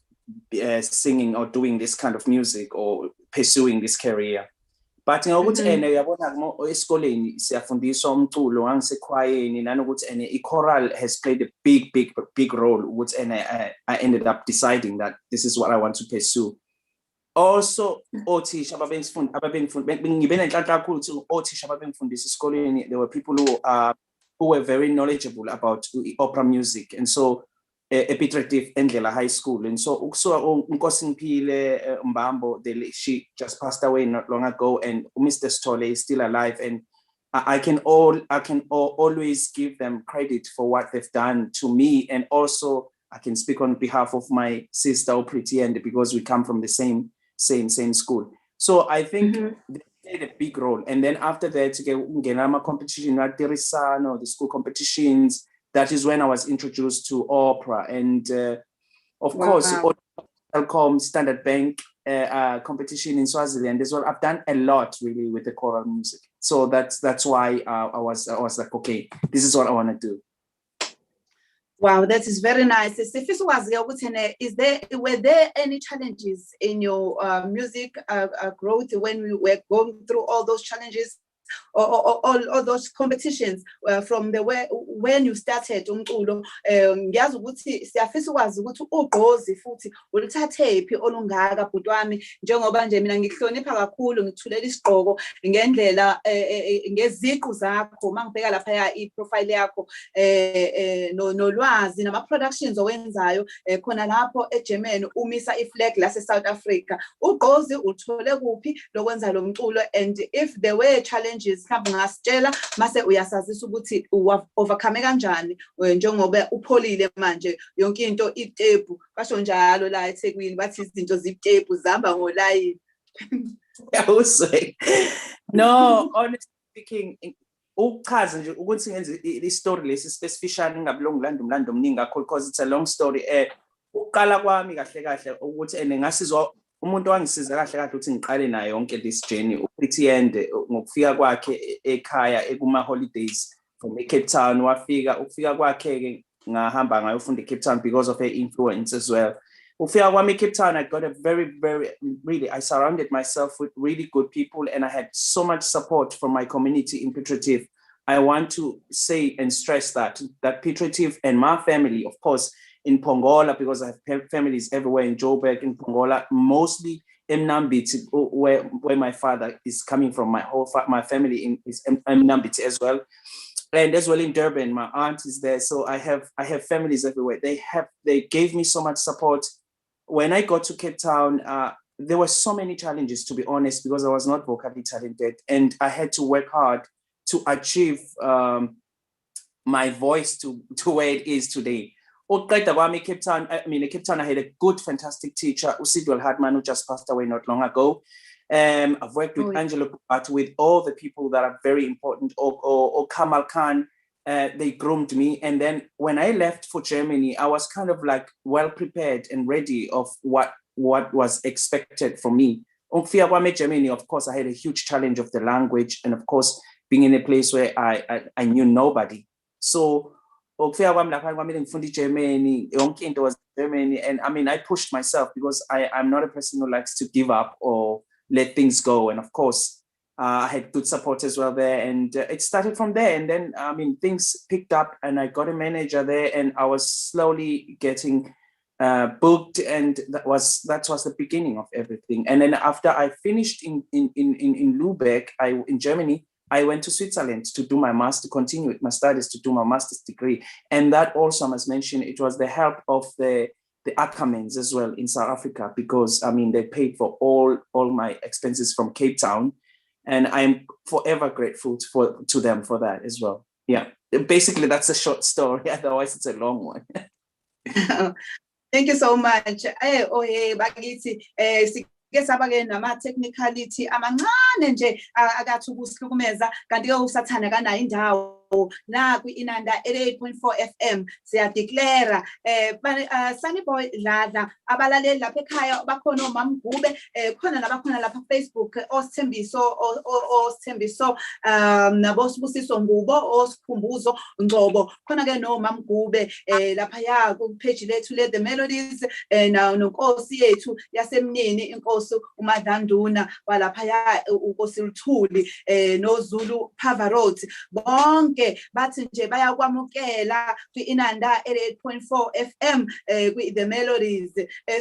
singing or doing this kind of music or pursuing this career. But ngokuthi uyabona esikoleni siyafundiswa umculo ngangisekhwayeni nanokuthi i-choral has played a big role ukuthi I ended up deciding that this is what I want to pursue. Also othisha ngibe nenhlanhla kakhulu ukuthi othisha ababengifundisa esikoleni, there were people who were very knowledgeable about opera music, and so ePiet Retief Endlela High School. And so Nkosi Ngiphile Mbambo, she just passed away not long ago, and Mr. Stolle is still alive, and I can always give them credit for what they've done to me, and also I can speak on behalf of my sister Pretty End because we come from the same school. So I think they played a big role. And then after that, Ngenama competition, the school competitions. That is when I was introduced to opera, and of course, Telkom, Standard Bank competition in Swaziland as well. I've done a lot really with the choral music, so that's why I was like, okay, this is what I want to do. Wow, that is very nice. Were there any challenges in your music growth when we were going through all those challenges? Or all those competitions from the when you started umculo, ngiyazi ukuthi siyafisa ukwazi ukuthi ugqozi futhi ulithathephi olungaka bhuti wami, njengoba nje mina ngikuhlonipha kakhulu, ngithulela isigqoko ngendlela ngeziqu zakho mangibheka lapha iprofile yakho nolwazi nama productions owenzayo khona lapho eGermany umisa iflag la South Africa. Ugqozi uthole kuphi lokwenza lo mculo, and if there were challenges mhlawumbe ngasitshela mase uyasazisa ukuthi overcome kanjani njengoba upholile manje yonke into itepu basho njalo la eThekwini bathi izinto zitepu zihamba ngolayini. No, honestly speaking, ukuchaza nje ukuthi ngenze i-story lesi specifically ngabulonga ngilanda umlando omningi kakhulu because it's a long story. Uqala kwami kahle kahle ukuthi ngasizwa umuntu wangisiza kahle kahle ukuthi ngiqale nayo yonke this journey uPretty End ngokufika kwakhe ekhaya ekuma holidays from eCape Town. Ukufika kwakhe ke ngahamba ngayofunda eCape Town because of her influence as well. Ukufika kwami eCape Town, I got a very really, I surrounded myself with really good people, and I had so much support from my community in Piet Retief. I want to say and stress that Piet Retief and my family, of course, in Pongola, because I have families everywhere in Joburg, in Pongola, mostly in Mnambithi, where my father is coming from. My family is in Mnambithi as well, and as well in Durban. My aunt is there, so I have families everywhere. They gave me so much support. When I got to Cape Town, there were so many challenges, to be honest, because I was not vocally talented, and I had to work hard to achieve my voice to where it is today. Cape Town, I had a good, fantastic teacher, Usidwell Hartman, who just passed away not long ago. I've worked with Angelo, but with all the people that are very important, or Kamal Khan, they groomed me. And then when I left for Germany, I was kind of like well prepared and ready of what was expected from me. Germany, of course, I had a huge challenge of the language, and of course, being in a place where I knew nobody. So Germany, was Germany, and I mean, I pushed myself because I'm not a person who likes to give up or let things go. And of course, I had good support as well there, and it started from there. And then, I mean, things picked up, and I got a manager there, and I was slowly getting booked, and that was the beginning of everything. And then after I finished in Lübeck, in Germany, I went to Switzerland to do my master, continue with my studies to do my master's degree. And that also, I must mention, it was the help of the the Ackermans as well in South Africa, because I mean they paid for all my expenses from Cape Town, and I'm forever grateful to them for that as well. Yeah, basically that's a short story. Otherwise, it's a long one. Thank you so much. Bakithi ke saba-ke nama-technicality amancane nje akathi ukusihlukumeza, kanti-ke usathane kanayo indawo la kwi-Inanda 88.4 FM siyadeclare Sunnyboy Dladla abalaleli lapha ekhaya bakhona omamgube khona nabakhona lapha Facebook osithembiso nabo Sibusiso Ngubo osikhumbuzo Ngcobo khona ke nomamgube lapha ya ku page lethu le The Melodies nonkosi yethu yasemnini inkosi uMadlanduna walapha ya uNkosi Luthuli noZulu Pavarotti bonke bathi nje bayakwamukela kwi-Inanda 88.4 FM kwi-The Melodies.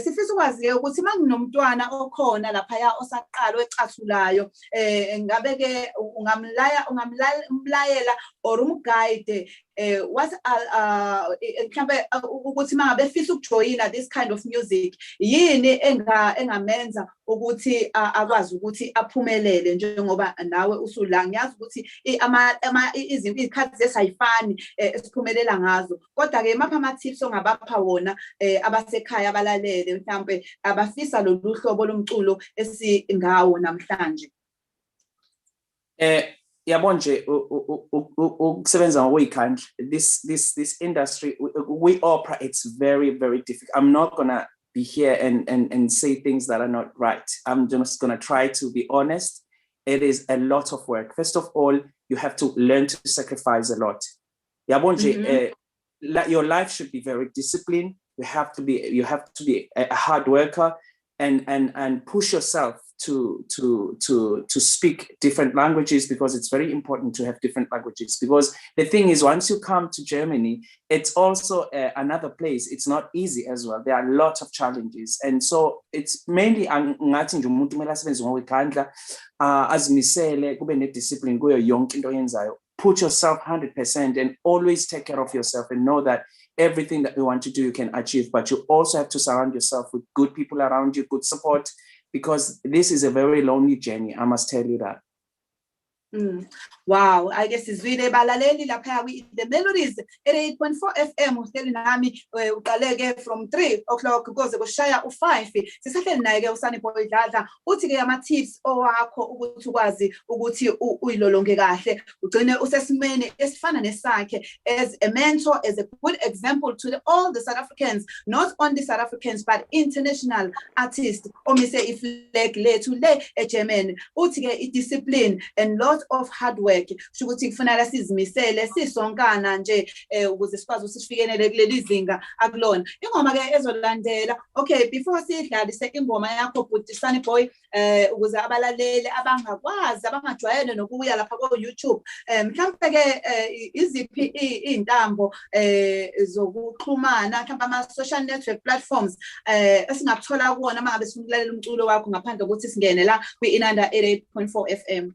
Sifisa ukwazi ukuthi makunomntwana okhona lapha osaqala ocathulayo ngabe-ke ungamlayela or umguide what mhlambe ukuthi mangabe efisa ukujoyina this kind of music yini engamenza ukuthi akwazi ukuthi aphumelele njengoba nawe usula ngiyazi ukuthi izikhathi zesayifani esiphumelela ngazo kodwa ke mapha ama tips ongabapha wona abasekhaya abalalele mhlambe abafisa lolu hlobo lomculo esingawo namhlanje. Yabo nje ukusebenza ngokwikhandla, this industry we operate, it's very difficult. I'm not gonna be here and say things that are not right. I'm just gonna try to be honest. It is a lot of work. First of all, you have to learn to sacrifice a lot. Yabo nje your life should be very disciplined. You have to be a hard worker and push yourself to speak different languages, because it's very important to have different languages. Because the thing is, once you come to Germany, it's also another place. It's not easy as well. There are lots of challenges, and so it's mainly ngathi nje umuntu kumele asebenze ngokwikhandla azimisele kube nediscipline kuyo yonke into oyenzayo. Put yourself 100% and always take care of yourself and know that everything that you want to do you can achieve, but you also have to surround yourself with good people around you, good support, because this is a very lonely journey. I must tell you that. Wow, I guess it's really balaleli lapha The Melodies 88.4 FM uhleli nami uqaleke from 3 o'clock kuze kushaya u5 sisahleli naye ke uSunnyboy Dladla uthi ke ama tips owakho ukuthi ukwazi ukuthi uyilolonge kahle ugcine usesimene esifana nesakhe as a mentor, as a good example to all the South Africans, not only South Africans but international artists omise iflag lethu le eGerman uthi ke discipline and lot of hard work ukuthi kufanele sizimisele sisonkana nje ukuze sikwazi usifikenele kuleli zinga akulona ingoma ke ezolandela. Okay, before sidlalise ingoma yakho but Sunnyboy ukuze abalaleli abangakwazi abangajwayele nokuya lapha ku YouTube mhlawumbe ke iziphi intambo zokuxhumana mhlawumbe ama social network platforms esingakuthola kuona mangabe sifuna umculo wakho ngaphandle kokuthi singene la kwi-Inanda 88.4 FM?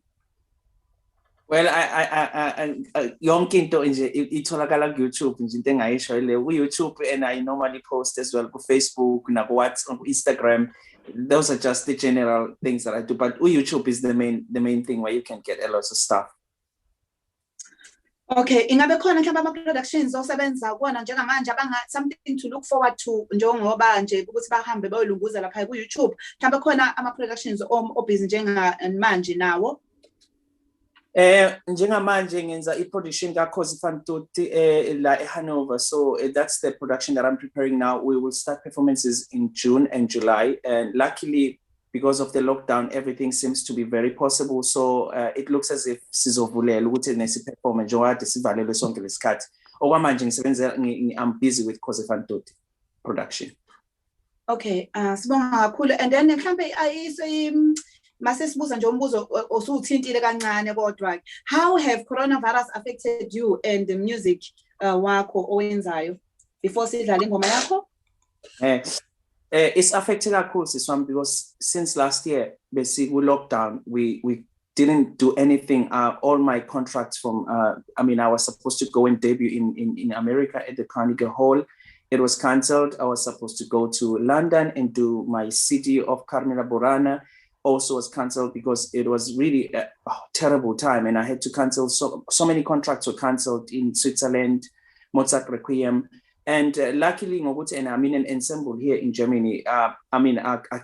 Well, I yonke into nje itholakala ku YouTube nje into engayisho le ku YouTube, and I normally post as well ku Facebook na ku WhatsApp, Instagram. Those are just the general things that I do, but YouTube is the main thing where you can get a lot of stuff. Okay, ingabe khona mhlawumbe ama productions osebenza kuona njengamanje abanga something to look forward to njengoba nje ukuthi bahambe bayolunguza lapha ku YouTube, mhlawumbe khona ama productions obusy njenga manje nawo? Njengamanje ngenza i-production kaCosifan Toti la eHanover, so that's the production that I'm preparing now. We will start performances in June and July, and luckily because of the lockdown everything seems to be very possible, so it looks as if sizovulela ukuthi nesiperform njengoba sivalelwe sonke lesikhathi. Okwamanje ngisebenza I'm busy with Cosifan Toti production. Okay, sibonga kakhulu. And then mhlawumbe mase sibuza nje umbuzo osuthintile kancane kodwa how have coronavirus affected you and the music wakho owenzayo before sidlala ingoma yakho? It's affected kakhulu siswami, because since last year basically lockdown we didn't do anything. All my contracts from I was supposed to go and debut in America at the Carnegie Hall, it was cancelled. I was supposed to go to London and do my city of Carmela Burana. Also was cancelled because it was really a terrible time, and I had to cancel. So many contracts were cancelled in Switzerland, Mozart Requiem. And luckily, and I'm in an ensemble here in Germany. I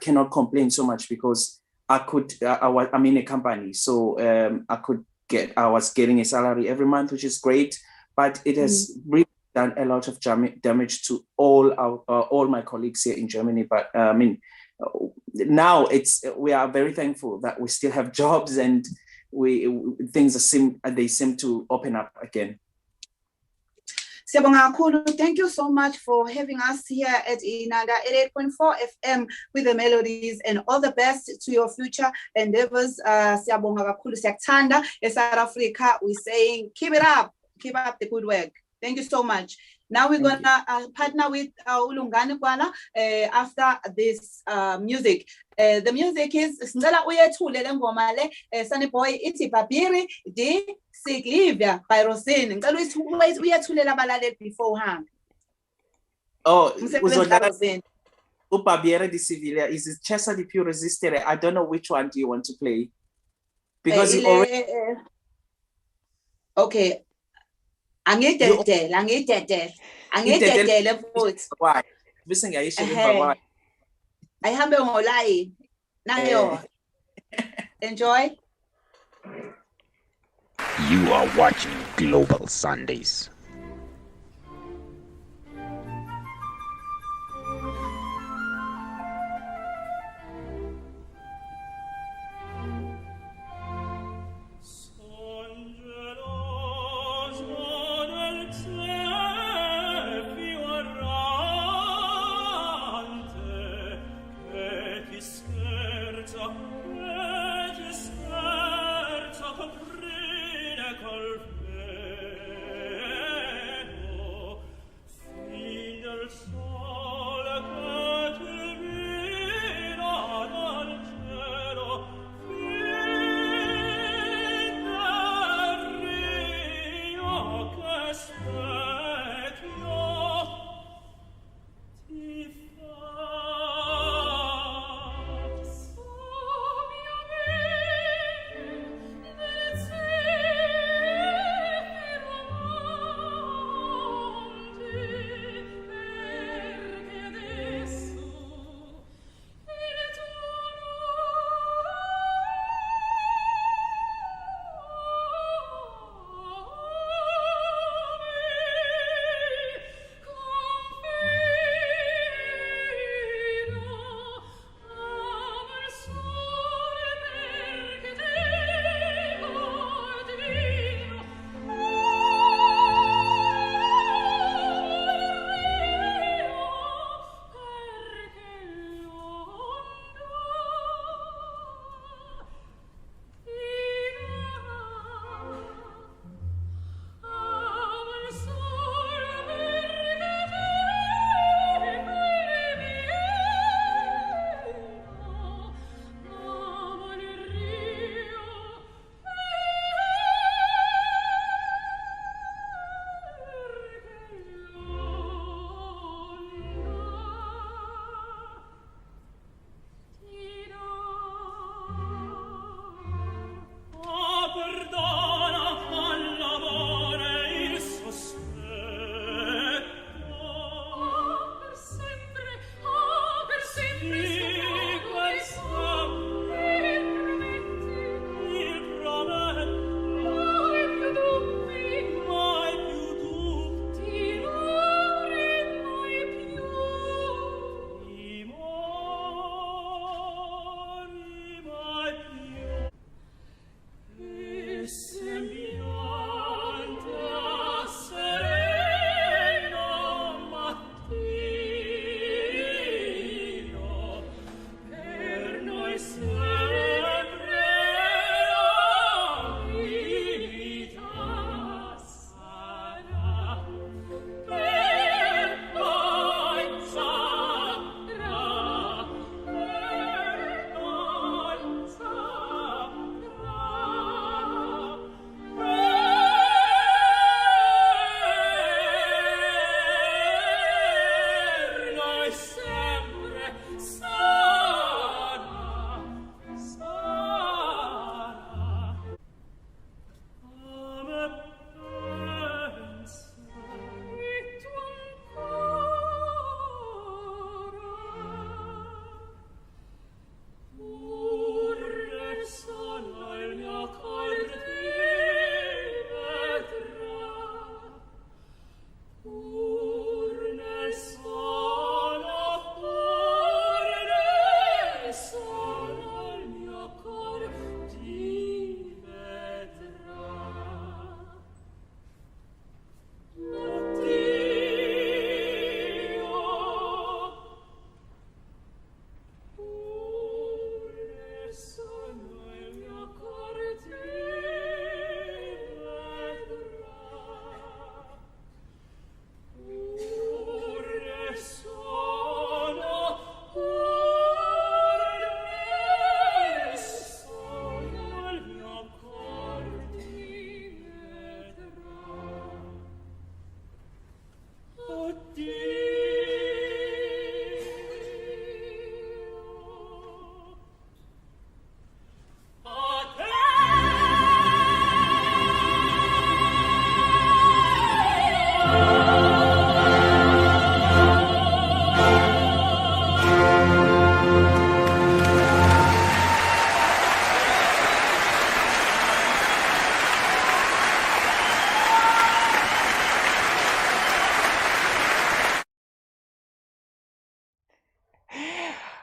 cannot complain so much because I'm in a company, so I was getting a salary every month, which is great. But it has really done a lot of damage to all my colleagues here in Germany. But now we are very thankful that we still have jobs, and they seem to open up again. Thank you so much for having us here at Inaga 88.4 FM with the melodies, and all the best to your future endeavors. Siyabonga kakhulu, siyakuthanda. South Africa, we're saying keep up the good work. Thank you so much. Now we're gonna partner with Ulungani Kwana after this music. The music is Sindala Uyethule Lengoma le Sunnyboy iti Babiri di Siglivia by Rosin. Ngicela ukuthi uyethulela abalaleli beforehand. Oh, Upabiere di Sivilia is it Chesa di Più Resistere? I don't know which one do you want to play, because you already. Okay. Angidedele futhi. Why? Bese ngiyayisho emva ayihambe ngolayini. Nayo. Enjoy. You are watching Global Sundays. Col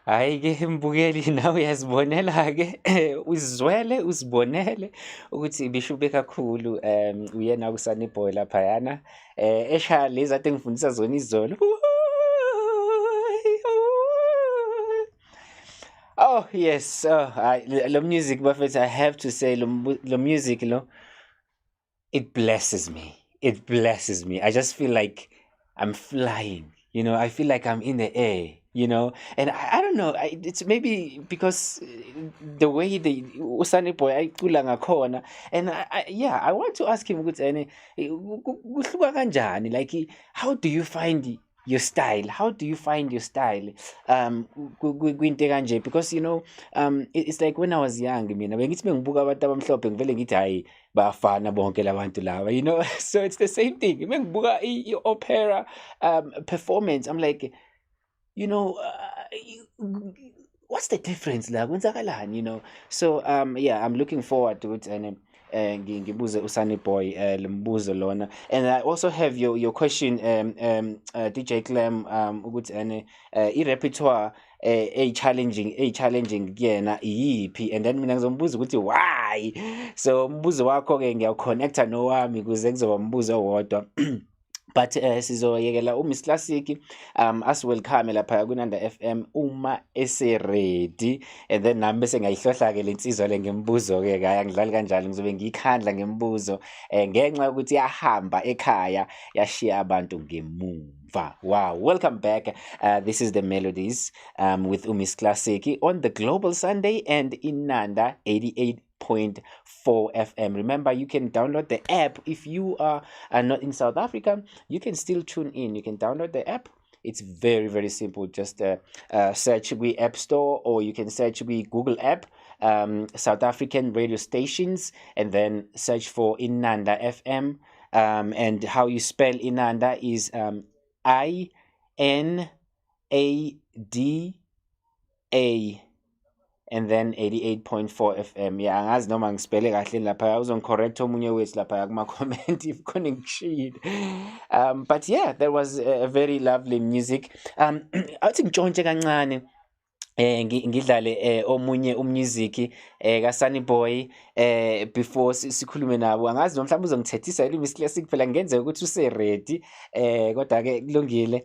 Hayi-ke mbukeli nawe uyazibonela-ke uzizwele uzibonele ukuthi bishube kakhulu uyena uSunnyboy laphayana eshaya lezi ade ngifundisa zona izolo. Oh yes, lo music bafethu, I have to say lo music it blesses me. It blesses me. I just feel like I'm flying, you know, I feel like I'm in the air, you know, and I don't know, it's maybe because the way the Sunnyboy ayicula ngakhona, and I want to ask him ukuthi kuhluka kanjani, like how do you find your style? How do you find your style? Kwinte kanje, because you know, it's like when I was young, mina bengithi mengibuka abantu abamhlophe ngivele ngithi hayi bafana bonke labantu laba, you know. So it's the same thing. Mengibuka i-opera performance, I'm like, you know, what's the difference la kwenzakalani, you know. So yeah, I'm looking forward to it, and ngibuze uSunnyboy lembuzo lona. And I also have your question, DJ Clem, ukuthi i-repertoire challenging kuyena iyiphi, and then mina ngizombuza ukuthi why. So umbuzo wakho ke ngiyawconnecta nowami kuze kuzoba umbuzo owodwa. But sizoyekela uMiss Classic asiwelcome lapha kuNanda FM uma ready, and then nami bese ngayihlohla ke lensizwa le ngembuzo ke ngidlali kanjalo, ngizobe ngikhandla ngembuzo ngenxa ukuthi yahamba ekhaya yashiya abantu ngemumva. Wow, welcome back. This is the Melodies with Miss Classic on the Global Sunday and in Nanda 88.4 FM. Remember, you can download the app if you are not in South Africa. You can still tune in. You can download the app. It's very, very simple. Just search the App Store, or you can search the Google app, South African radio stations, and then search for Inanda FM. And how you spell Inanda is INADA, and then 88.4 FM. Yeah, angazi noma ngispele kahle lapha, uzongicorrect omunye wethu lapha kuma comment if khona ngishilo. But yeah, there was a very lovely music. Athi ngitshontshe kancane ngidlale omunye umusic kaSunnyboy before sikhulume nabo. Angazi noma mhlawumbe uzongithethisa iMiss Classic phela ngenzeka ukuthi use ready, kodwa ke kulungile.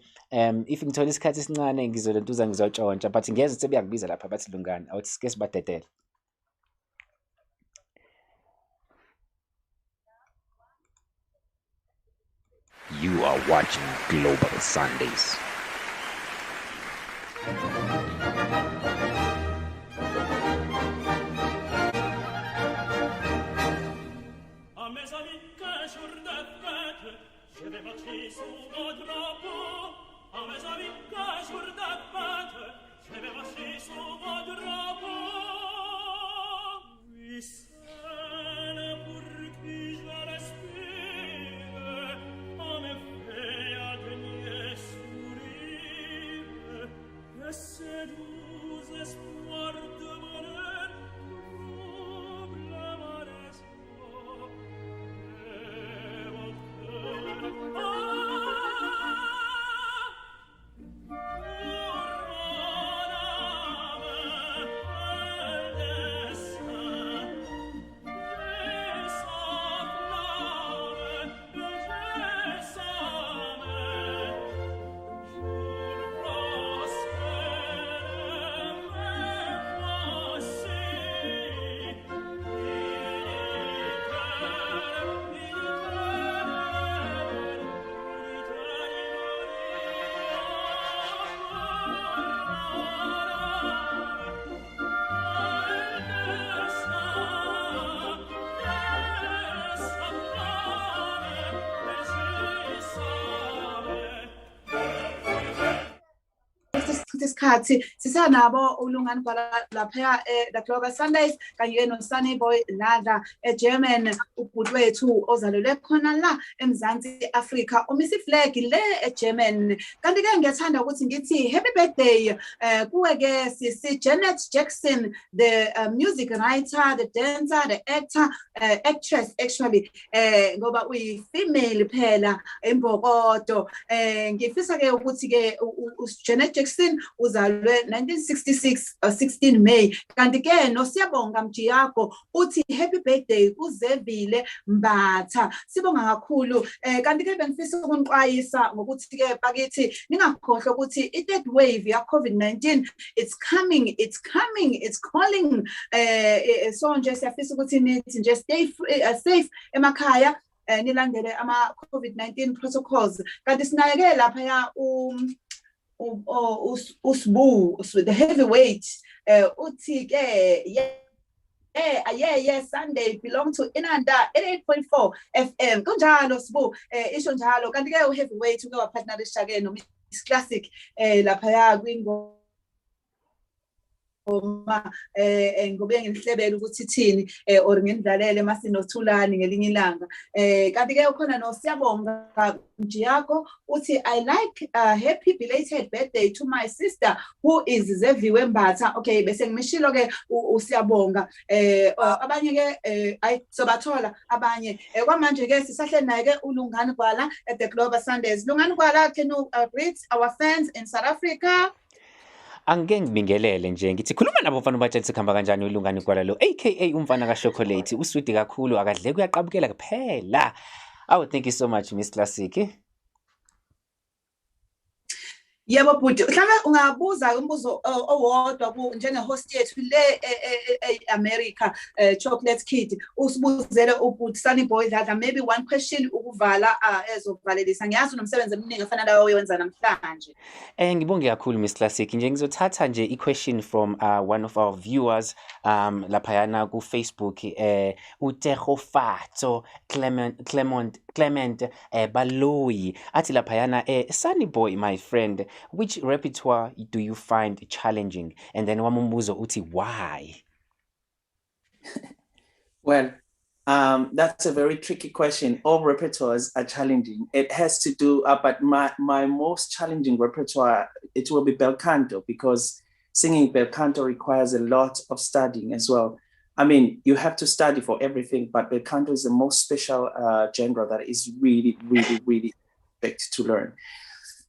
If ngithola isikhathi esincane ngizolentuza ngizotshontsha, but ngiyeza sebeyakubiza lapha bathi lungani, awuthi sike sibadedele. You are watching Global Sundays. isikhathi sisanabo ulungani lapha the Global Sundays kanye noSunnyboy Dladla eGerman, ubhuti wethu ozalelwe khona la eMzansi Afrika, umisi flag le eGerman. Kanti ke ngiyathanda ukuthi ngithi happy birthday kuwe ke sisi Janet Jackson, the music writer, the dancer, the actor, actress actually, ngoba uyi female phela embokodo. Ngifisa ke ukuthi ke Janet Jackson uzalwe 1966 16 May. Kanti ke no siyabonga Mjiyako uthi happy birthday kuZevile Mbatha. Sibonga kakhulu. Kanti ke bengifisa ukunixwayisa ngokuthi ke bakithi ningakhohlwa ukuthi i-third wave ya COVID-19 it's coming, it's calling. So nje siyafisa ukuthi nithi nje stay safe emakhaya. Nilandele ama COVID-19 protocols. Kanti sinayeke lapha ya usbu the heavyweight uthi ke yeah, Sunday belong to Inanda 88.4 FM. Kunjalo sibu isho njalo kanti ke u-heavyweight uke wapartnerisha ke no Miss Classic lapha ya kwingo ngobe ngihlebela ukuthi thini or ngendlalele masinothulani ngelinye ilanga kanti ke ukhona no siyabonga Mjiyako uthi I like happy belated birthday to my sister who is Zeviwe Mbatha. Okay, bese ngimishilo ke usiyabonga abanye ke ay sobathola abanye kwamanje ke sisahleli naye ke uLungani Gwala at the Global Sundays. Lungani Gwala, can you greet our fans in South Africa? Angeke ngibingelele nje ngithi khuluma nabo mfana ubatshela sikhamba kanjani uLungani Gwala lo aka umfana kaShokolate uswidi kakhulu akadle kuyaqabukela kuphela. Oh, thank you so much Miss Classic. Yebo bhuti, mhlawumbe ungabuza umbuzo owodwa njenge host yethu le eAmerica Chocolate Kid usibuzele ubhuti Sunnyboy Dlladla maybe one question ukuvala ezovalelisa. Ngiyazi unomsebenzi eminingi efana lawo oyenza namhlanje. Ngibonge kakhulu Miss Classic nje ngizothatha nje i-question from one of our viewers laphayana ku Facebook uTegofatso Clement Baloyi athi laphayana Sunnyboy my friend, which repertoire do you find challenging? And then wamumbuzo uthi why? Well, that's a very tricky question. All repertoires are challenging. It has to do, but my most challenging repertoire, it will be bel canto, because singing bel canto requires a lot of studying as well. I mean, you have to study for everything, but bel canto is the most special genre that is really expected to learn.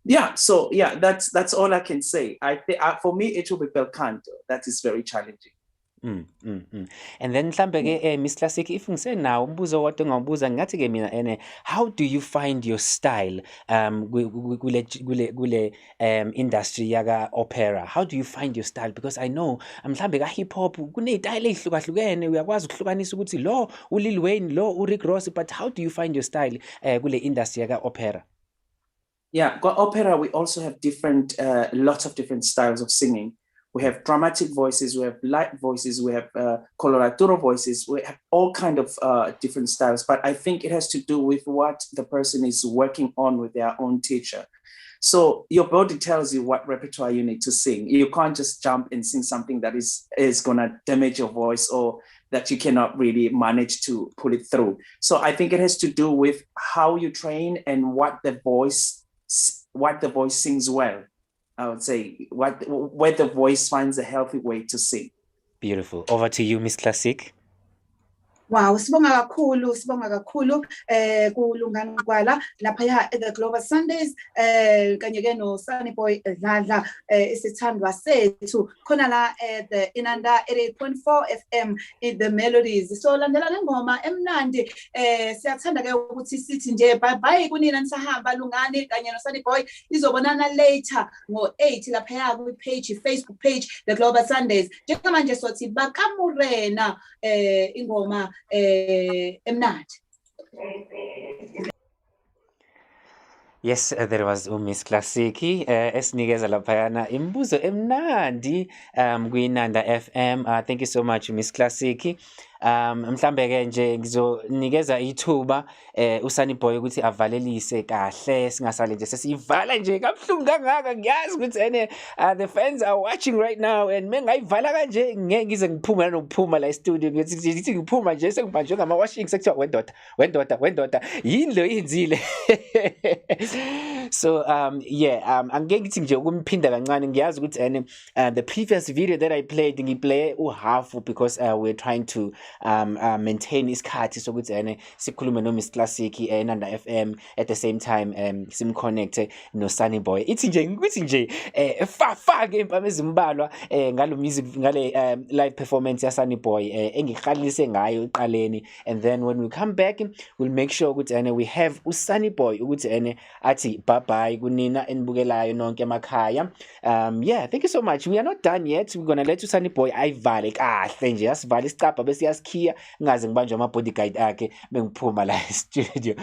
Yeah, so yeah, that's all I can say. I think for me it will be bel canto. That is very challenging. And then mhlambe ke Miss Classic, if ngise nawo umbuzo wodwa ngawubuza ngathi ke mina how do you find your style kule industry yaka opera? How do you find your style? Because I know mhlambe ka hip hop kunezitayile ezihlukahlukene, uyakwazi ukuhlukanisa ukuthi lo uLil Wayne lo uRick Ross, but how do you find your style kule industry yaka opera? Yeah, got opera, we also have lots of different styles of singing. We have dramatic voices, we have light voices, we have coloratura voices, we have all kind of different styles. But I think it has to do with what the person is working on with their own teacher. So your body tells you what repertoire you need to sing. You can't just jump and sing something that is gonna damage your voice or that you cannot really manage to pull it through. So I think it has to do with how you train and what the voice sings well. I would say where the voice finds a healthy way to sing. Beautiful. Over to you, Miss Classic. Wow, sibonga kakhulu kuLungani Gwala lapha at the Global Sundays kanye ke no Sunnyboy Dlladla isithandwa sethu khona la at the Inanda 88.4 FM in the melodies. So landela ngoma emnandi siyathanda ke ukuthi sithi nje bye kunina nisahamba Lungani kanye no Sunnyboy izobonana later ngo8 lapha ku page Facebook page the Global Sundays. Njengamanje sothi bakamurena ingoma emnandi. Yes, there was Miss Classic esinikeza laphayana imbuzo emnandi kuInanda FM. Thank you so much Miss Classic. Mhlambe ke nje ngizonikeza ithuba uSunnyboy ukuthi avalelise kahle singasale nje sesiyivala nje kabuhlungu kangaka. Ngiyazi ukuthi the fans are watching right now and mengayivala kanje ngeke ngize ngiphuma nokuphuma la studio ngithi ngiphuma nje sengibanjwe ngama washing sekuthiwa wendoda yini lo yenzile. So angeke ngithi nje ukumphinda kancane. Ngiyazi ukuthi the previous video that I played ngiplay half because we're trying to maintain isikhathi sokuthi sikhulume no Miss Classic eNanda FM at the same time simconnect no Sunnyboy. Ithi nje fake impama ezimbalwa ngalo music ngale live performance ya Sunnyboy engikhalise ngayo eqaleni, and then when we come back we'll make sure ukuthi we have uSunnyboy ukuthi athi bye bye kunina enibukelayo nonke emakhaya. Yeah, thank you so much. We are not done yet. We're gonna let Sunnyboy ayivale kahle nje, asivale isicapha bese yasikhiya ngaze ngibanjwe ama bodyguard akhe bengiphuma la studio.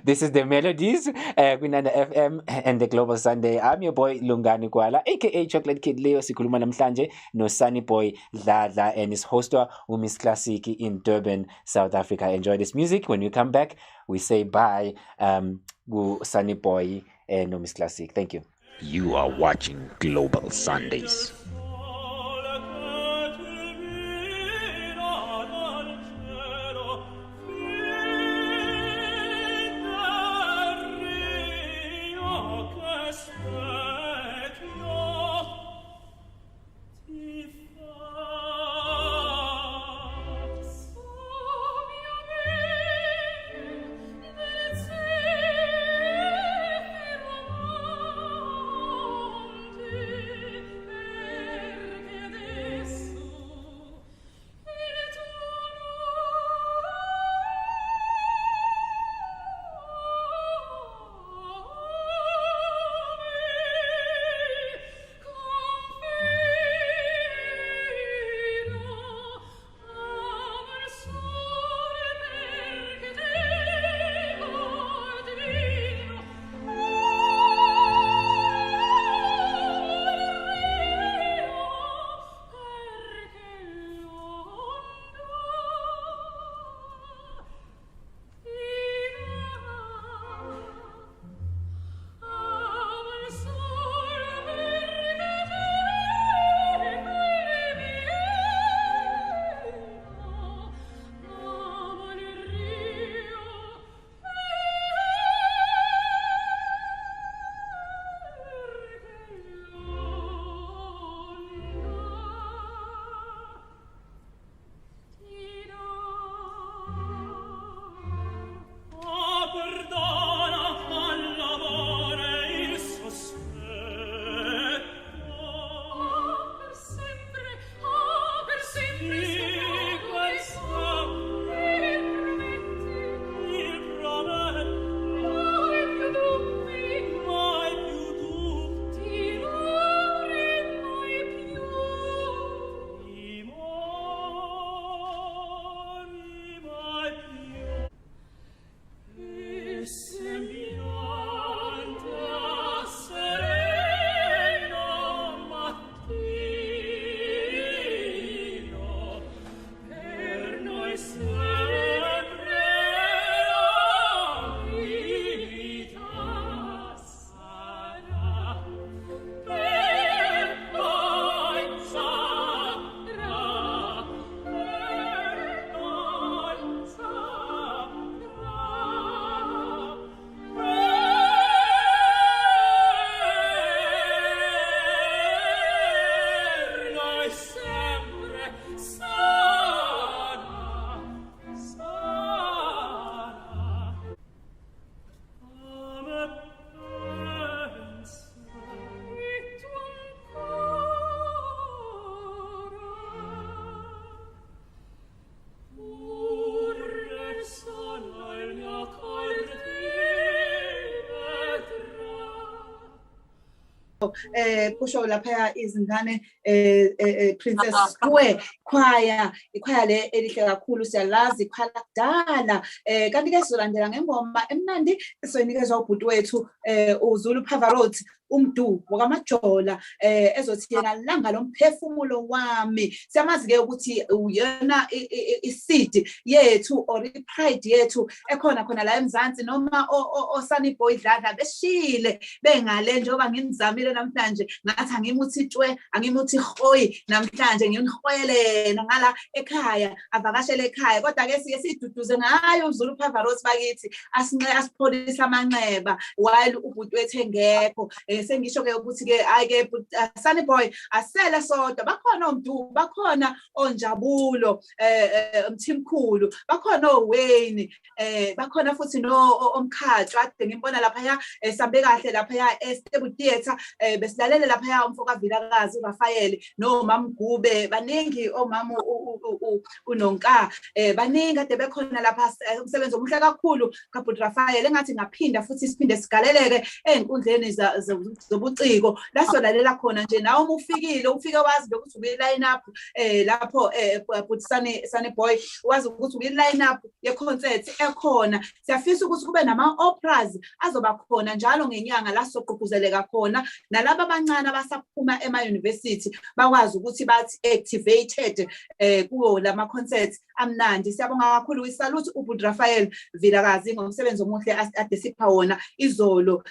This is the melodies kunanda FM and the Global Sunday. I'm your boy Lungani Kwala aka Chocolate Kid Leo. Sikhuluma namhlanje no Sunnyboy Dladla and his host Miss Classic in Durban, South Africa. Enjoy this music. When we come back, we say bye to Sunnyboy and no Miss Classic. Thank you. You are watching Global Sundays. kusho lapha izingane Princess Square choir, ichoir le elihle kakhulu siyalazi ikhala kudala kanti ke sizolandela ngengoma emnandi esonikezwa ubhuti wethu uZulu Pavarotti umdu wakamajola ezothi yena langa lomphefumulo wami. Siyamazi ke ukuthi uyena iseed yethu or ipride yethu ekhona khona la eMzansi noma Sunnyboy Dladla beshile bengale njengoba ngimzamile namhlanje ngathi angimuthi tshwe angimuthi hoyi namhlanje ngimhoyele ngala ekhaya avakashele ekhaya kodwa ke sike siduduze ngayo uZulu Pavarotti bakithi asipholisa amanxeba while ubhuti wethu engekho sengisho ke ukuthi ke ayike Sunnyboy asele sodwa bakhona oMdubu bakhona onjabulo Mthimkhulu bakhona oWayne bakhona futhi no omkhatsho ade ngimbona lapha sambe kahle lapha eStable Theatre besilalele lapha umfoka Vilakazi uRafael no Mamgube baningi omama uNonka baningi ade bekhona lapha umsebenzi omuhle kakhulu kaBhuti Rafael engathi ngaphinda futhi siphinde sigaleleke einkundleni zobuciko la solalela khona nje nawe ufike wazi ukuthi ubuye line up lapho Bhuti Sunnyboy wazi ukuthi ubuye line up ye concert ekhona siyafisa ukuthi kube nama operas azoba khona njalo ngenyanga la soqhuquzeleka khona nalabo abancane abasaphuma ema-university bakwazi ukuthi bathi activated kuwo lama concerts amnandi siyabonga kakhulu isalute uBhuti Rafael Vilakazi ngomsebenzi omuhle ade sipha wona izolo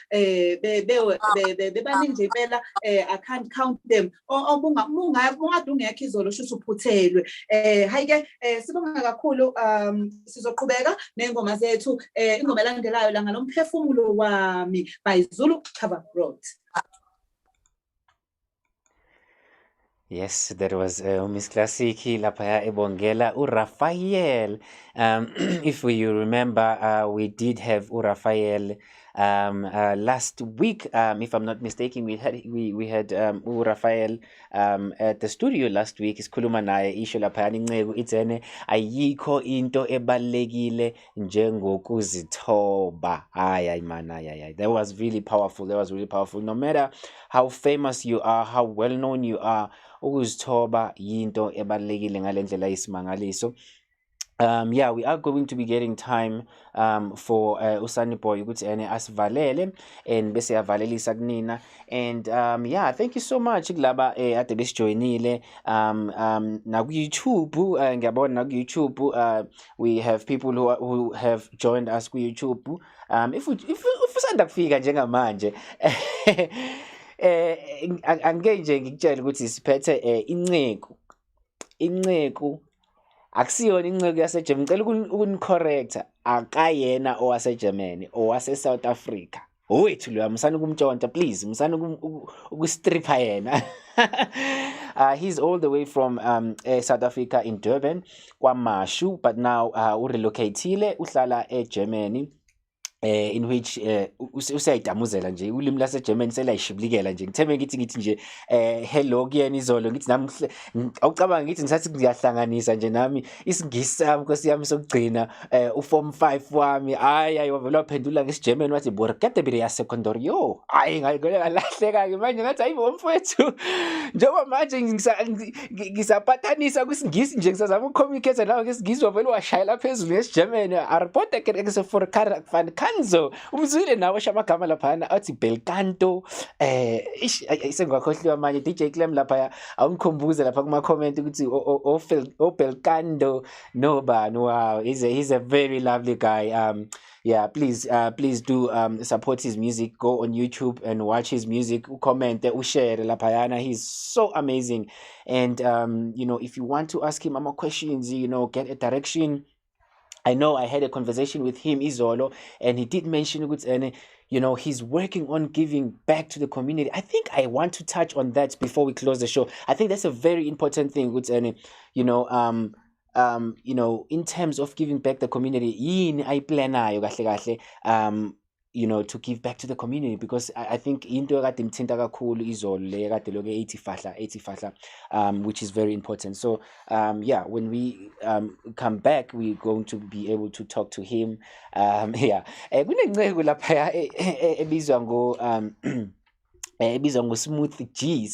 bebaningi nje impela I can't count them ungade ungekho izolo shuthi uphuthelwe hayike sibonga kakhulu sizoqhubeka nengoma zethu ingoma elandelayo la nganomphefumulo wami by Zulu Cover Road. Yes, that was Miss Classic lapha ebongela uRafael. If you remember, we did have uRafael last week. If I'm not mistaken, we had uRafael at the studio last week. Isikhuluma naye isho lapha incebo itsene ayikho into ebalekile njengokuzithoba. Ay man, ay. That was really powerful. No matter how famous you are, how well known you are, ukuzithoba yinto ebalekile ngalendlela isimangaliso. Yeah, we are going to be getting time for uSunnyboy ukuthi asivalele and bese yavalelisa kunina and yeah, thank you so much kulaba ade besijoinile na ku YouTube ngiyabona na ku YouTube we have people who have joined us ku YouTube if usanda kufika njengamanje angeke nje ngikutshela ukuthi siphethe inceku akusiyona inceku yaseGermany ngicela ukunicorrecta akayena owaseGermany owase South Africa owethu lo msana kumtshonta please msana ukustripha yena he's all the way from South Africa in Durban kwaMashu but now urelocateile uhlala eGermany in which usayidamuzela nje ulimi laseGerman selayishiblikela nje ngitheme ngithi nje hello kuyena izolo ngithi nami awucabanga ngithi ngisathi ngiyahlanganisa nje nami isingisi sami Nkosi yami sokugcina uform 5 wami hayi wavela waphendula ngesiGerman wathi borkete bile ya secondary yo hayi ngalahleka ke manje ngathi hayibo mfowethu njengoba manje ngisaphathanisa kwisingisi nje ngisazama ukucommunicate nawe ngesingisi wavela washayela phezulu ngesiGerman aripota ke for fan Kanzo umzwile nawe shamagama lapha athi Belcanto isengakhohliwa manje DJ Clem lapha awungikhumbuze lapha kuma comment ukuthi o Belcanto no wow he's a very lovely guy yeah please do support his music, go on YouTube and watch his music, comment share lapha he's so amazing and you know if you want to ask him more questions, you know, get a direction. I know I had a conversation with him izolo and he did mention you know he's working on giving back to the community. I think I want to touch on that before we close the show. I think that's a very important thing you know you know in terms of giving back the community yini ayiplanayo kahle you know to give back to the community because I think into ekade imthinta kakhulu izolo le ekade loke 80 fahla which is very important. So yeah, when we come back we're going to be able to talk to him. Yeah, kunenceku lapha ebizwa ngo ebizwa ngo Smooth G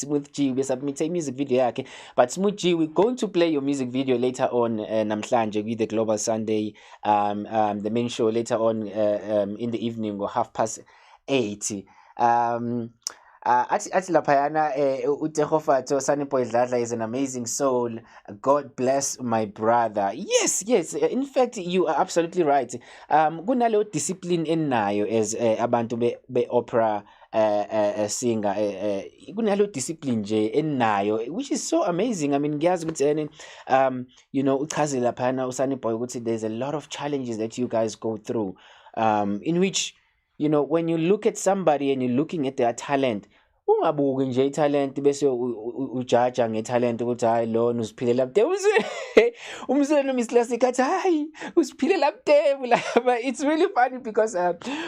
besubmit a music video yakhe, but Smooth G, we're going to play your music video later on namhlanje with the Global Sunday the main show later on in the evening or 8:30. Athi laphayana uTehofato Sunnyboy Dladla is an amazing soul. God bless my brother. Yes, in fact you are absolutely right. Kunalo discipline enayo as abantu be opera singer kunalo discipline nje enayo, which is so amazing. I mean ngiyazi ukuthi you know uchaze laphana uSunnyboy ukuthi there's a lot of challenges that you guys go through in which you know, when you look at somebody and you're looking at their talent, ungabuki nje italent bese ujaja ngetalent ukuthi hayi lona uziphilela budebu umzweni Miss Classic athi hayi uziphilela budebu lapha. It's really funny because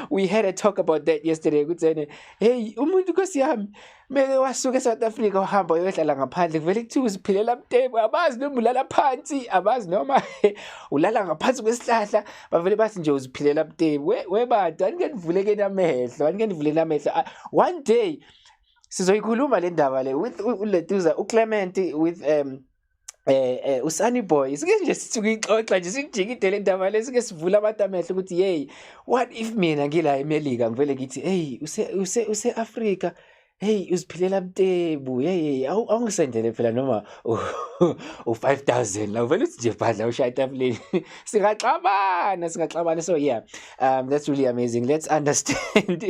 we had a talk about that yesterday ukuthi hey umuntu Nkosi yami meke wasuka eSouth Africa uhamba uyohlala ngaphandle kuvele kuthiwa uziphilela budebu, abazi noma ulala phansi, abazi noma ulala ngaphansi kwesihlahla, bavele bathi nje uziphilela budebu. Webantu anikendivulekeni amehlo. One day sizoyikhuluma le ndaba le with uLetuza uClement with uSunnyboy. Sike nje sikuxoxa nje sikujikidele indaba le, sike sivula abantu amehlo ukuthi hey, what if mina ngila eMelika ngivele ngithi hey use Africa, hey uziphilela budebu, hey awungisendele phela noma u5000 la uvela uthi nje bhadla ushaya etafuleni singaxabana. So yeah, that's really amazing. Let's understand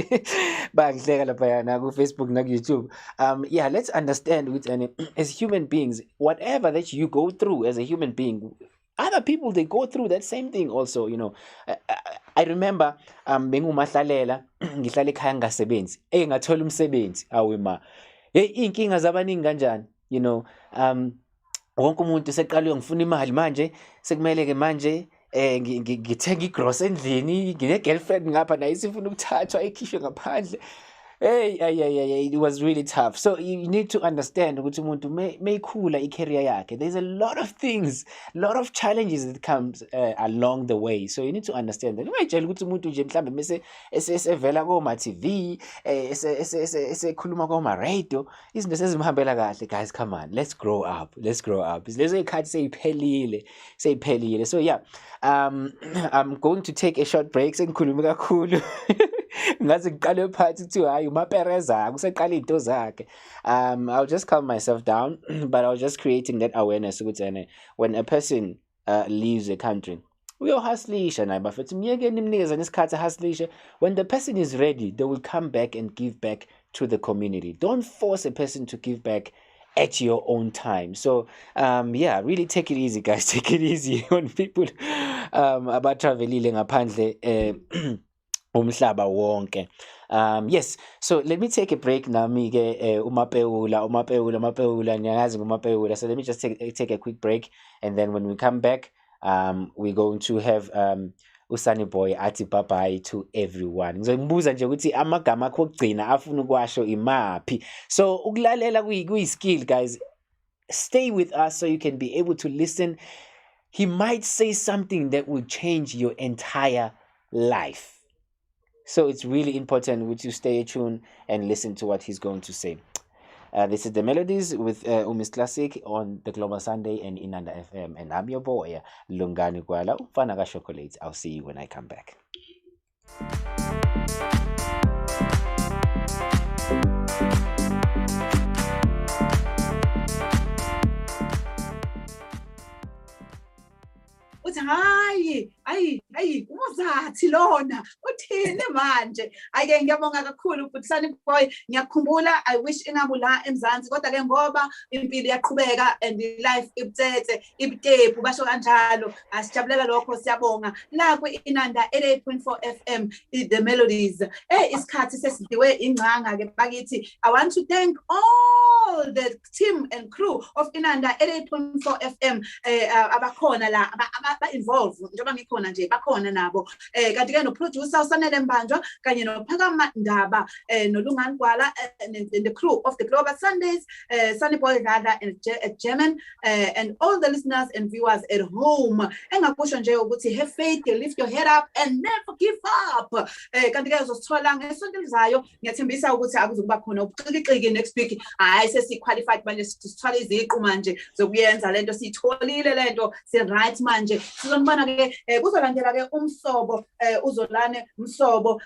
bangihleka lapha yana ku Facebook na ku YouTube. Yeah, let's understand with as human beings, whatever that you go through as a human being, other people they go through that same thing also, you know. I remember bengumahlalela ngihlala ekhaya ngasebenzi ngathola umsebenzi awema hey inkinga zabaningi kanjani, you know. Wonke umuntu seqalwe ngifuna imali manje, sekumele ke manje ngithenga igross endlini, ngine girlfriend ngapha naye sifuna ukuthathwa ekhishwe ngaphandle. Hey, it was really tough. So you need to understand ukuthi umuntu meyikhula icareer yakhe, there's a lot of things, a lot of challenges that comes along the way. So you need to understand that. Ungayitshela ukuthi umuntu nje mhlambe mase esevela koma TV, esekhuluma koma radio, izinto sezimhambela kahle. Guys, come on, let's grow up. Lezo ikhathi seyiphelile. So yeah, I'm going to take a short break. Sengikhuluma kakhulu. Ngaze ngiqale phansi kuthiwa hayi umapereza kuseqala into zakhe. I'll just calm myself down, but I was just creating that awareness ukuthi when a person leaves a country, uyohustlisha naye bafethu miyekeni imnikeze nesikhathi hustlisha. When the person is ready, they will come back and give back to the community. Don't force a person to give back at your own time. So yeah, really take it easy, guys. Take it easy on people abatravelile ngaphandle umhlaba wonke. Yes, so let me take a break nami ke uMapeula ngiyazi nguMapeula. So let me just take a quick break, and then when we come back we're going to have uSunnyboy athi bye bye to everyone. Ngizombuza nje ukuthi amagama akho okugcina afuna ukwasho imaphi. So ukulalela kuyi-skill, guys. Stay with us so you can be able to listen. He might say something that will change your entire life. So it's really important to stay tuned and listen to what he's going to say. This is The Melodies with Miss Classic on the Global Sunday and Inanda FM. And I'm your boy, Lungani Gwala, Ufana ka Chocolate. I'll see you when I come back. Uthi hayi uzathi lona uthini manje. Ake ngiyabonga kakhulu ukuthi Sunnyboy, ngiyakhumbula I wish ingabula eMzansi, kodwa ke ngoba impilo iyaqhubeka and life ibuthethe ibitepu basho kanjalo, asijabulela lokho, siyabonga. La ku Inanda 88.4 FM The Melodies. Isikhathi sesidiwe ingcanga ke bakithi. I want to thank all the team and crew of Inanda 88.4 FM abakhona la involved njengoba ngikhona nje bakhona nabo kanti ke no producer uSanele Mbanjwa kanye noPhakama Ndaba noLungani Gwala and the crew of the Global Sundays, Sunnyboy Dlladla and German, and all the listeners and viewers at home. Engakusho nje ukuthi have faith, lift your head up and never give up. Kanti ke uzosithola ngesonto elizayo, ngiyathembisa ukuthi akuzokuba khona ubuxikixiki next week. Hayi sesi-qualified manje, sithwala iziqu manje zokuyenza lento, sitholile lento, si right manje. Sizobona ke kuzolandela ke umsobo uzolane umsobo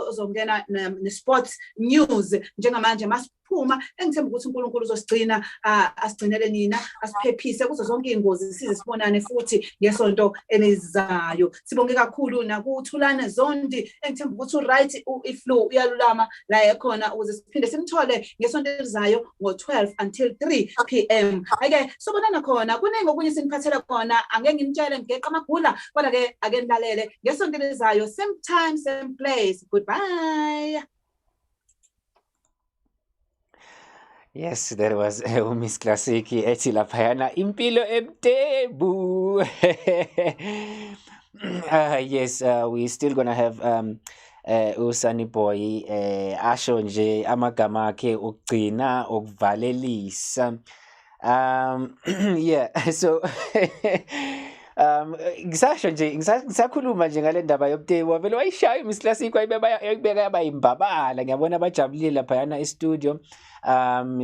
uzongena ne sports news njengamanje ukuphuma engithemba ukuthi uNkulunkulu uzosigcina asigcinele nina asiphephise kuzo zonke iy'ngozi size sibonane futhi ngesonto elizayo. Sibonge kakhulu nakuThulane Zondi engithemba ukuthi u-right iflu uyalulama la ekhona ukuze siphinde simthole ngesonto elizayo ngo-12 until 3 p.m. Ake sobonana khona kuningi okunye siniphathele khona angeke ngimtshele ngeqa amagula kodwa-ke ake nilalele ngesonto elizayo same time same place. Goodbye. Yes, that was Miss Classic ethi laphayana impilo ebutebu. Yes, we still gonna have Sunnyboy asho nje amagama akhe okugcina okuvalelisa. Yeah, so ngisasho nje ngisakhuluma nje ngale ndaba yobutebu vele wayishaya Miss Classic wayibeka yaba imbabala. Ngiyabona abajabulile laphayana e-studio.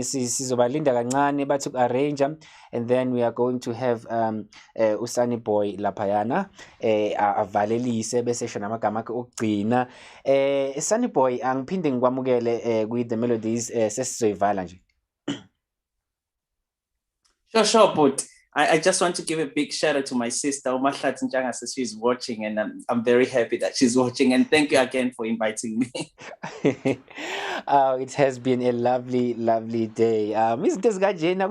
Sizobalinda kancane bathi uku-arrange and then we are going to have uSunnyboy laphayana avalelise bese esho namagama akhe okugcina. Sunnyboy angiphinde ngikwamukele kwi The Melodies sesizoyivala nje. Sure, but I just want to give a big shout out to my sister, Umahlat Njanga, says she's watching, and I'm very happy that she's watching. And thank you again for inviting me. It has been a lovely day. Izinto ezikajena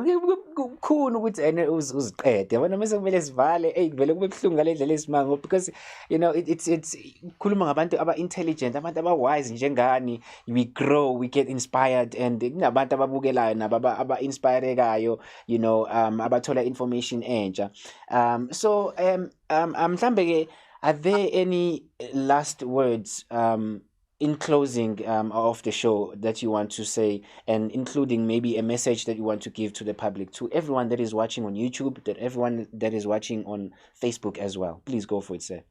kukhulu ukuthi ene uziqede. Yabona mase kumele sivale vele kube buhlungu ngale ndlela esimanga because you know it's khuluma ngabantu aba intelligent, abantu aba wise njengani. We grow, we get inspired, and kunabantu ababukelayo nabo aba inspirekayo, you know, abathola information entsha. So mhlambe ke, are there any last words in closing of the show that you want to say, and including maybe a message that you want to give to the public, to everyone that is watching on YouTube, that everyone that is watching on Facebook as well? Please go for it, sir.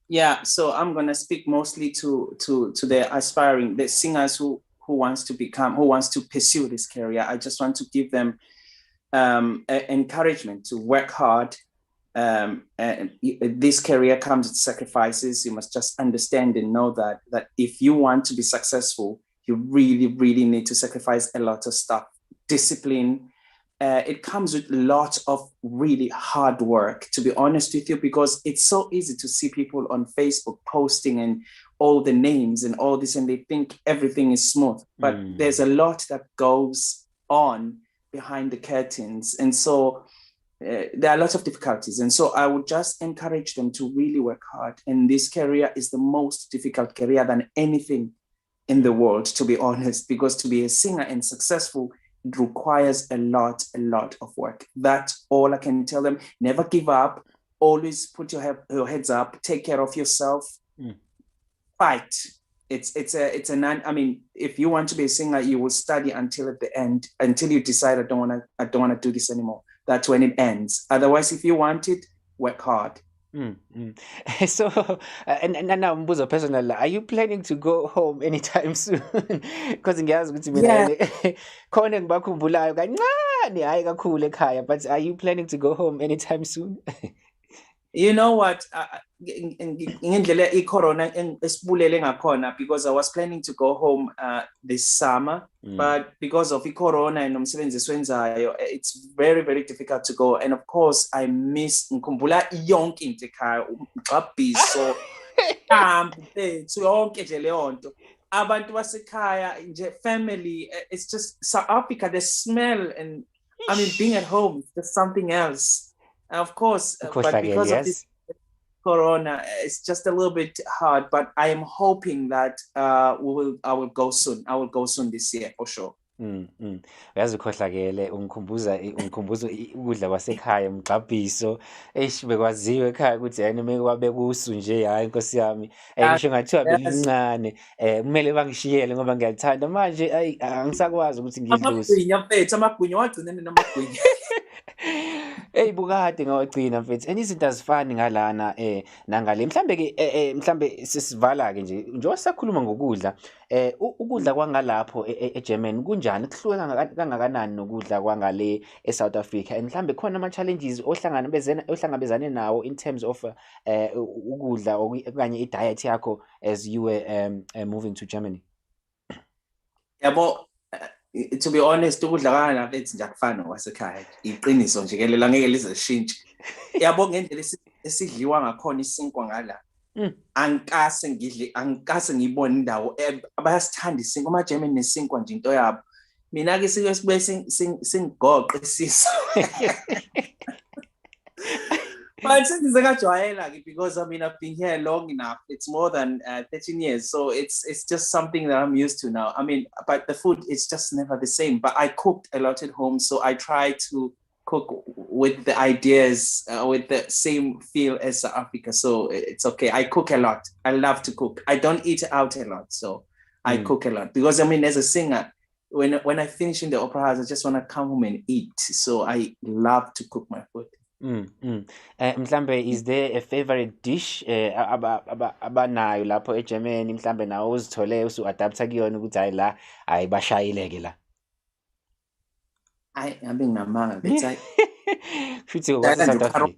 Yeah, so I'm gonna speak mostly to the singers who wants to pursue this career. I just want to give them encouragement to work hard. And this career comes with sacrifices. You must just understand and know that if you want to be successful, you really need to sacrifice a lot of stuff. Discipline. It comes with a lot of really hard work, to be honest with you, because it's so easy to see people on Facebook posting and all the names and all this, and they think everything is smooth. But there's a lot that goes on behind the curtains. And so there are lots of difficulties. And so I would just encourage them to really work hard. And this career is the most difficult career than anything in the world, to be honest, because to be a singer and successful, it requires a lot of work. That's all I can tell them. Never give up. Always put your heads up. Take care of yourself. Fight. I mean, if you want to be a singer, you will study until at the end, until you decide I don't want to do this anymore. That's when it ends. Otherwise, if you want it, work hard. So, and now Mbuzo personal, are you planning to go home anytime soon? Because ngiyazi ukuthi mina khona ngibakhumbulayo kancane hayi kakhulu ekhaya, but are you planning to go home anytime soon? You know what? Ngendlela i-corona esibulele ngakhona, because I was planning to go home this summer, but because of i-corona and nomsebenzi esiwenzayo, it's very difficult to go. And of course, I miss ngikhumbula yonke into ekhaya, umgxabhiso, yonke nje leyo nto. Abantu basekhaya nje, family, it's just South Africa, the smell, and I mean being at home, there's something else. Of course, but because of this corona, it's just a little bit hard. But I am hoping that I will go soon. I will go soon this year for sure. Uyazi ukhohlakele ungikhumbuza ukudla kwasekhaya umgxabhiso bekwaziwe ekhaya ukuthi yena mekwabe kusu nje hayi Nkosi yami ngisho ngathiwa belincane kumele bangishiyele ngoba ngiyalithanda manje angisakwazi ukuthi ngidluse amagwinya wagcina namagwinya. Hey bukade ngawagcina mfethu izinto azifani ngalana nangale mhlambe ke mhlambe sisivala ke nje sakhuluma ngokudla ukudla kwangalapho eGermany kunjani kuhluka kangakanani nokudla kwangale eSouth Africa and mhlambe khona ama challenges ohlangabezane nawo in terms of ukudla okanye idiet yakho as you were moving to Germany? Yabo, To be honest, ukudla kwalabethi nje akufani nokwasekhaya. Iqiniso nje ke lela ngeke lize lishintshe. Yabo ngendlela esidliwa ngakhona isinkwa ngala. Angikase ngibone indawo abayasithanda isinkwa ama-German nesinkwa nje into yabo. Mina ke sike sibe singigoqe siso. But since because I mean I've been here long enough. It's more than 13 years, so it's just something that I'm used to now. I mean, but the food is just never the same. But I cooked a lot at home, so I try to cook with the ideas with the same feel as South Africa. So it's okay. I cook a lot. I love to cook. I don't eat out a lot, so I cook a lot because I mean, as a singer, when I finish in the opera house, I just want to come home and eat. So I love to cook my food. Mhlambe, is there a favorite dish abanayo lapho eGermany mhlambe nawo uzithole usu-adapta kuyona ukuthi hayi la ayibashayileke la? Hayi ngabe nginamanga bethi Futhi kwase South Africa.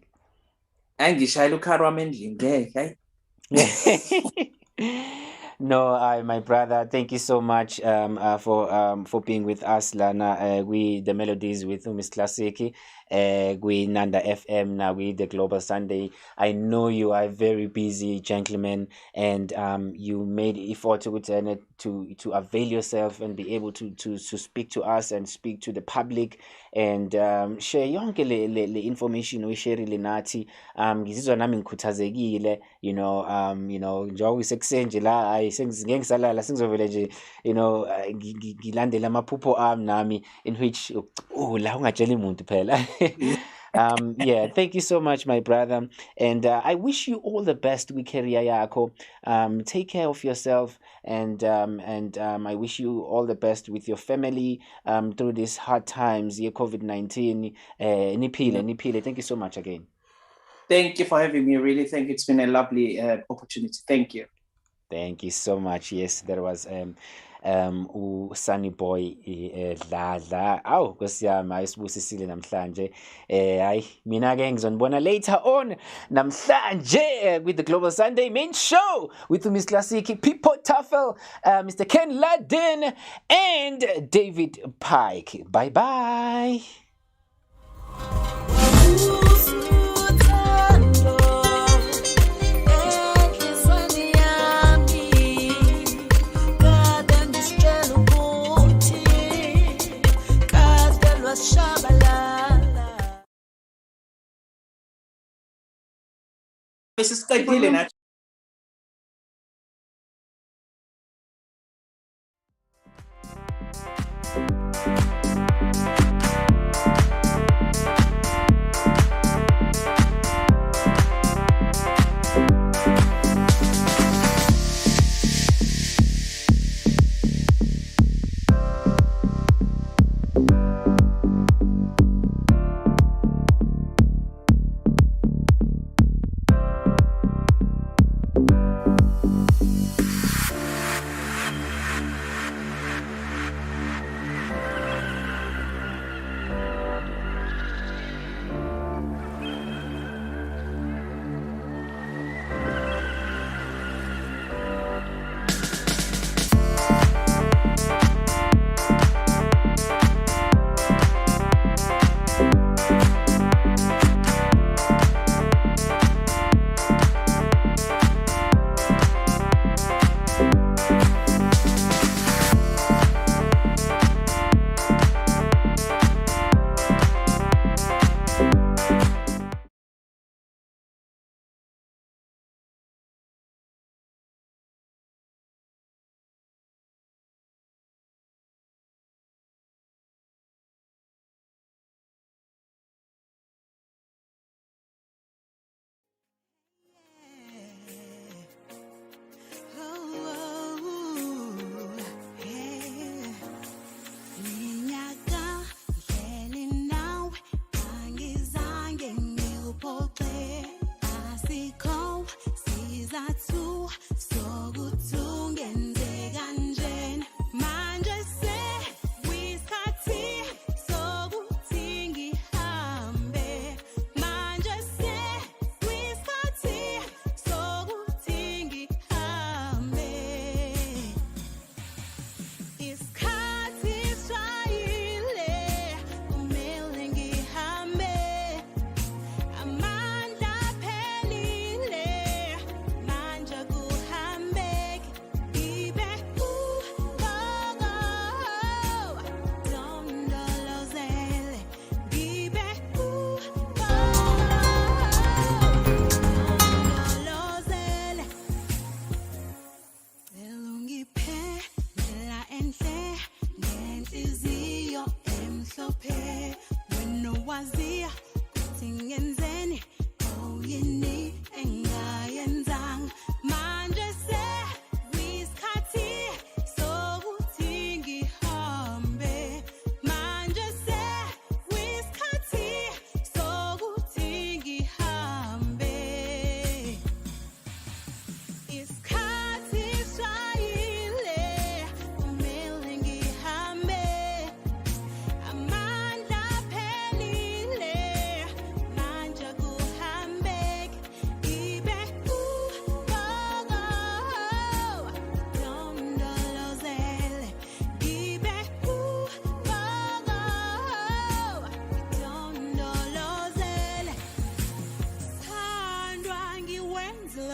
Angishayela ukhari wami endlini ngeke hayi. No, my brother, thank you so much for being with us lana we the melodies with Miss Classic we Nanda FM now we the Global Sunday. I know you are a very busy gentleman and you made effort to avail yourself and be able to speak to us and speak to the public and share yonke le information oyisharile nathi. Ngizizwa nami ngikhuthazekile, njengoba isekuseni la hayi ngeke ngisalala sengizovela nje ngilandela amaphupho ami nami in which la ungatshela umuntu phela. Yeah, thank you so much, my brother, and I wish you all the best with career yakho. Take care of yourself, and I wish you all the best with your family through these hard times, COVID-19. Niphile. Thank you so much again. Thank you for having me. Really think it's been a lovely opportunity. Thank you. Thank you so much. Yes, there was Sunnyboy Dladla. Aw Nkosi yami ayisibusisile namhlanje. Hayi mina ke ngizonibona later on namhlanje with the Global Sunday main show with Miss Classic, People Tafel, Mr. Ken Laden and David Pike. Bye bye. Sesiqedile nathi.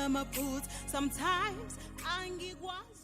amaphutha sometimes angikwazi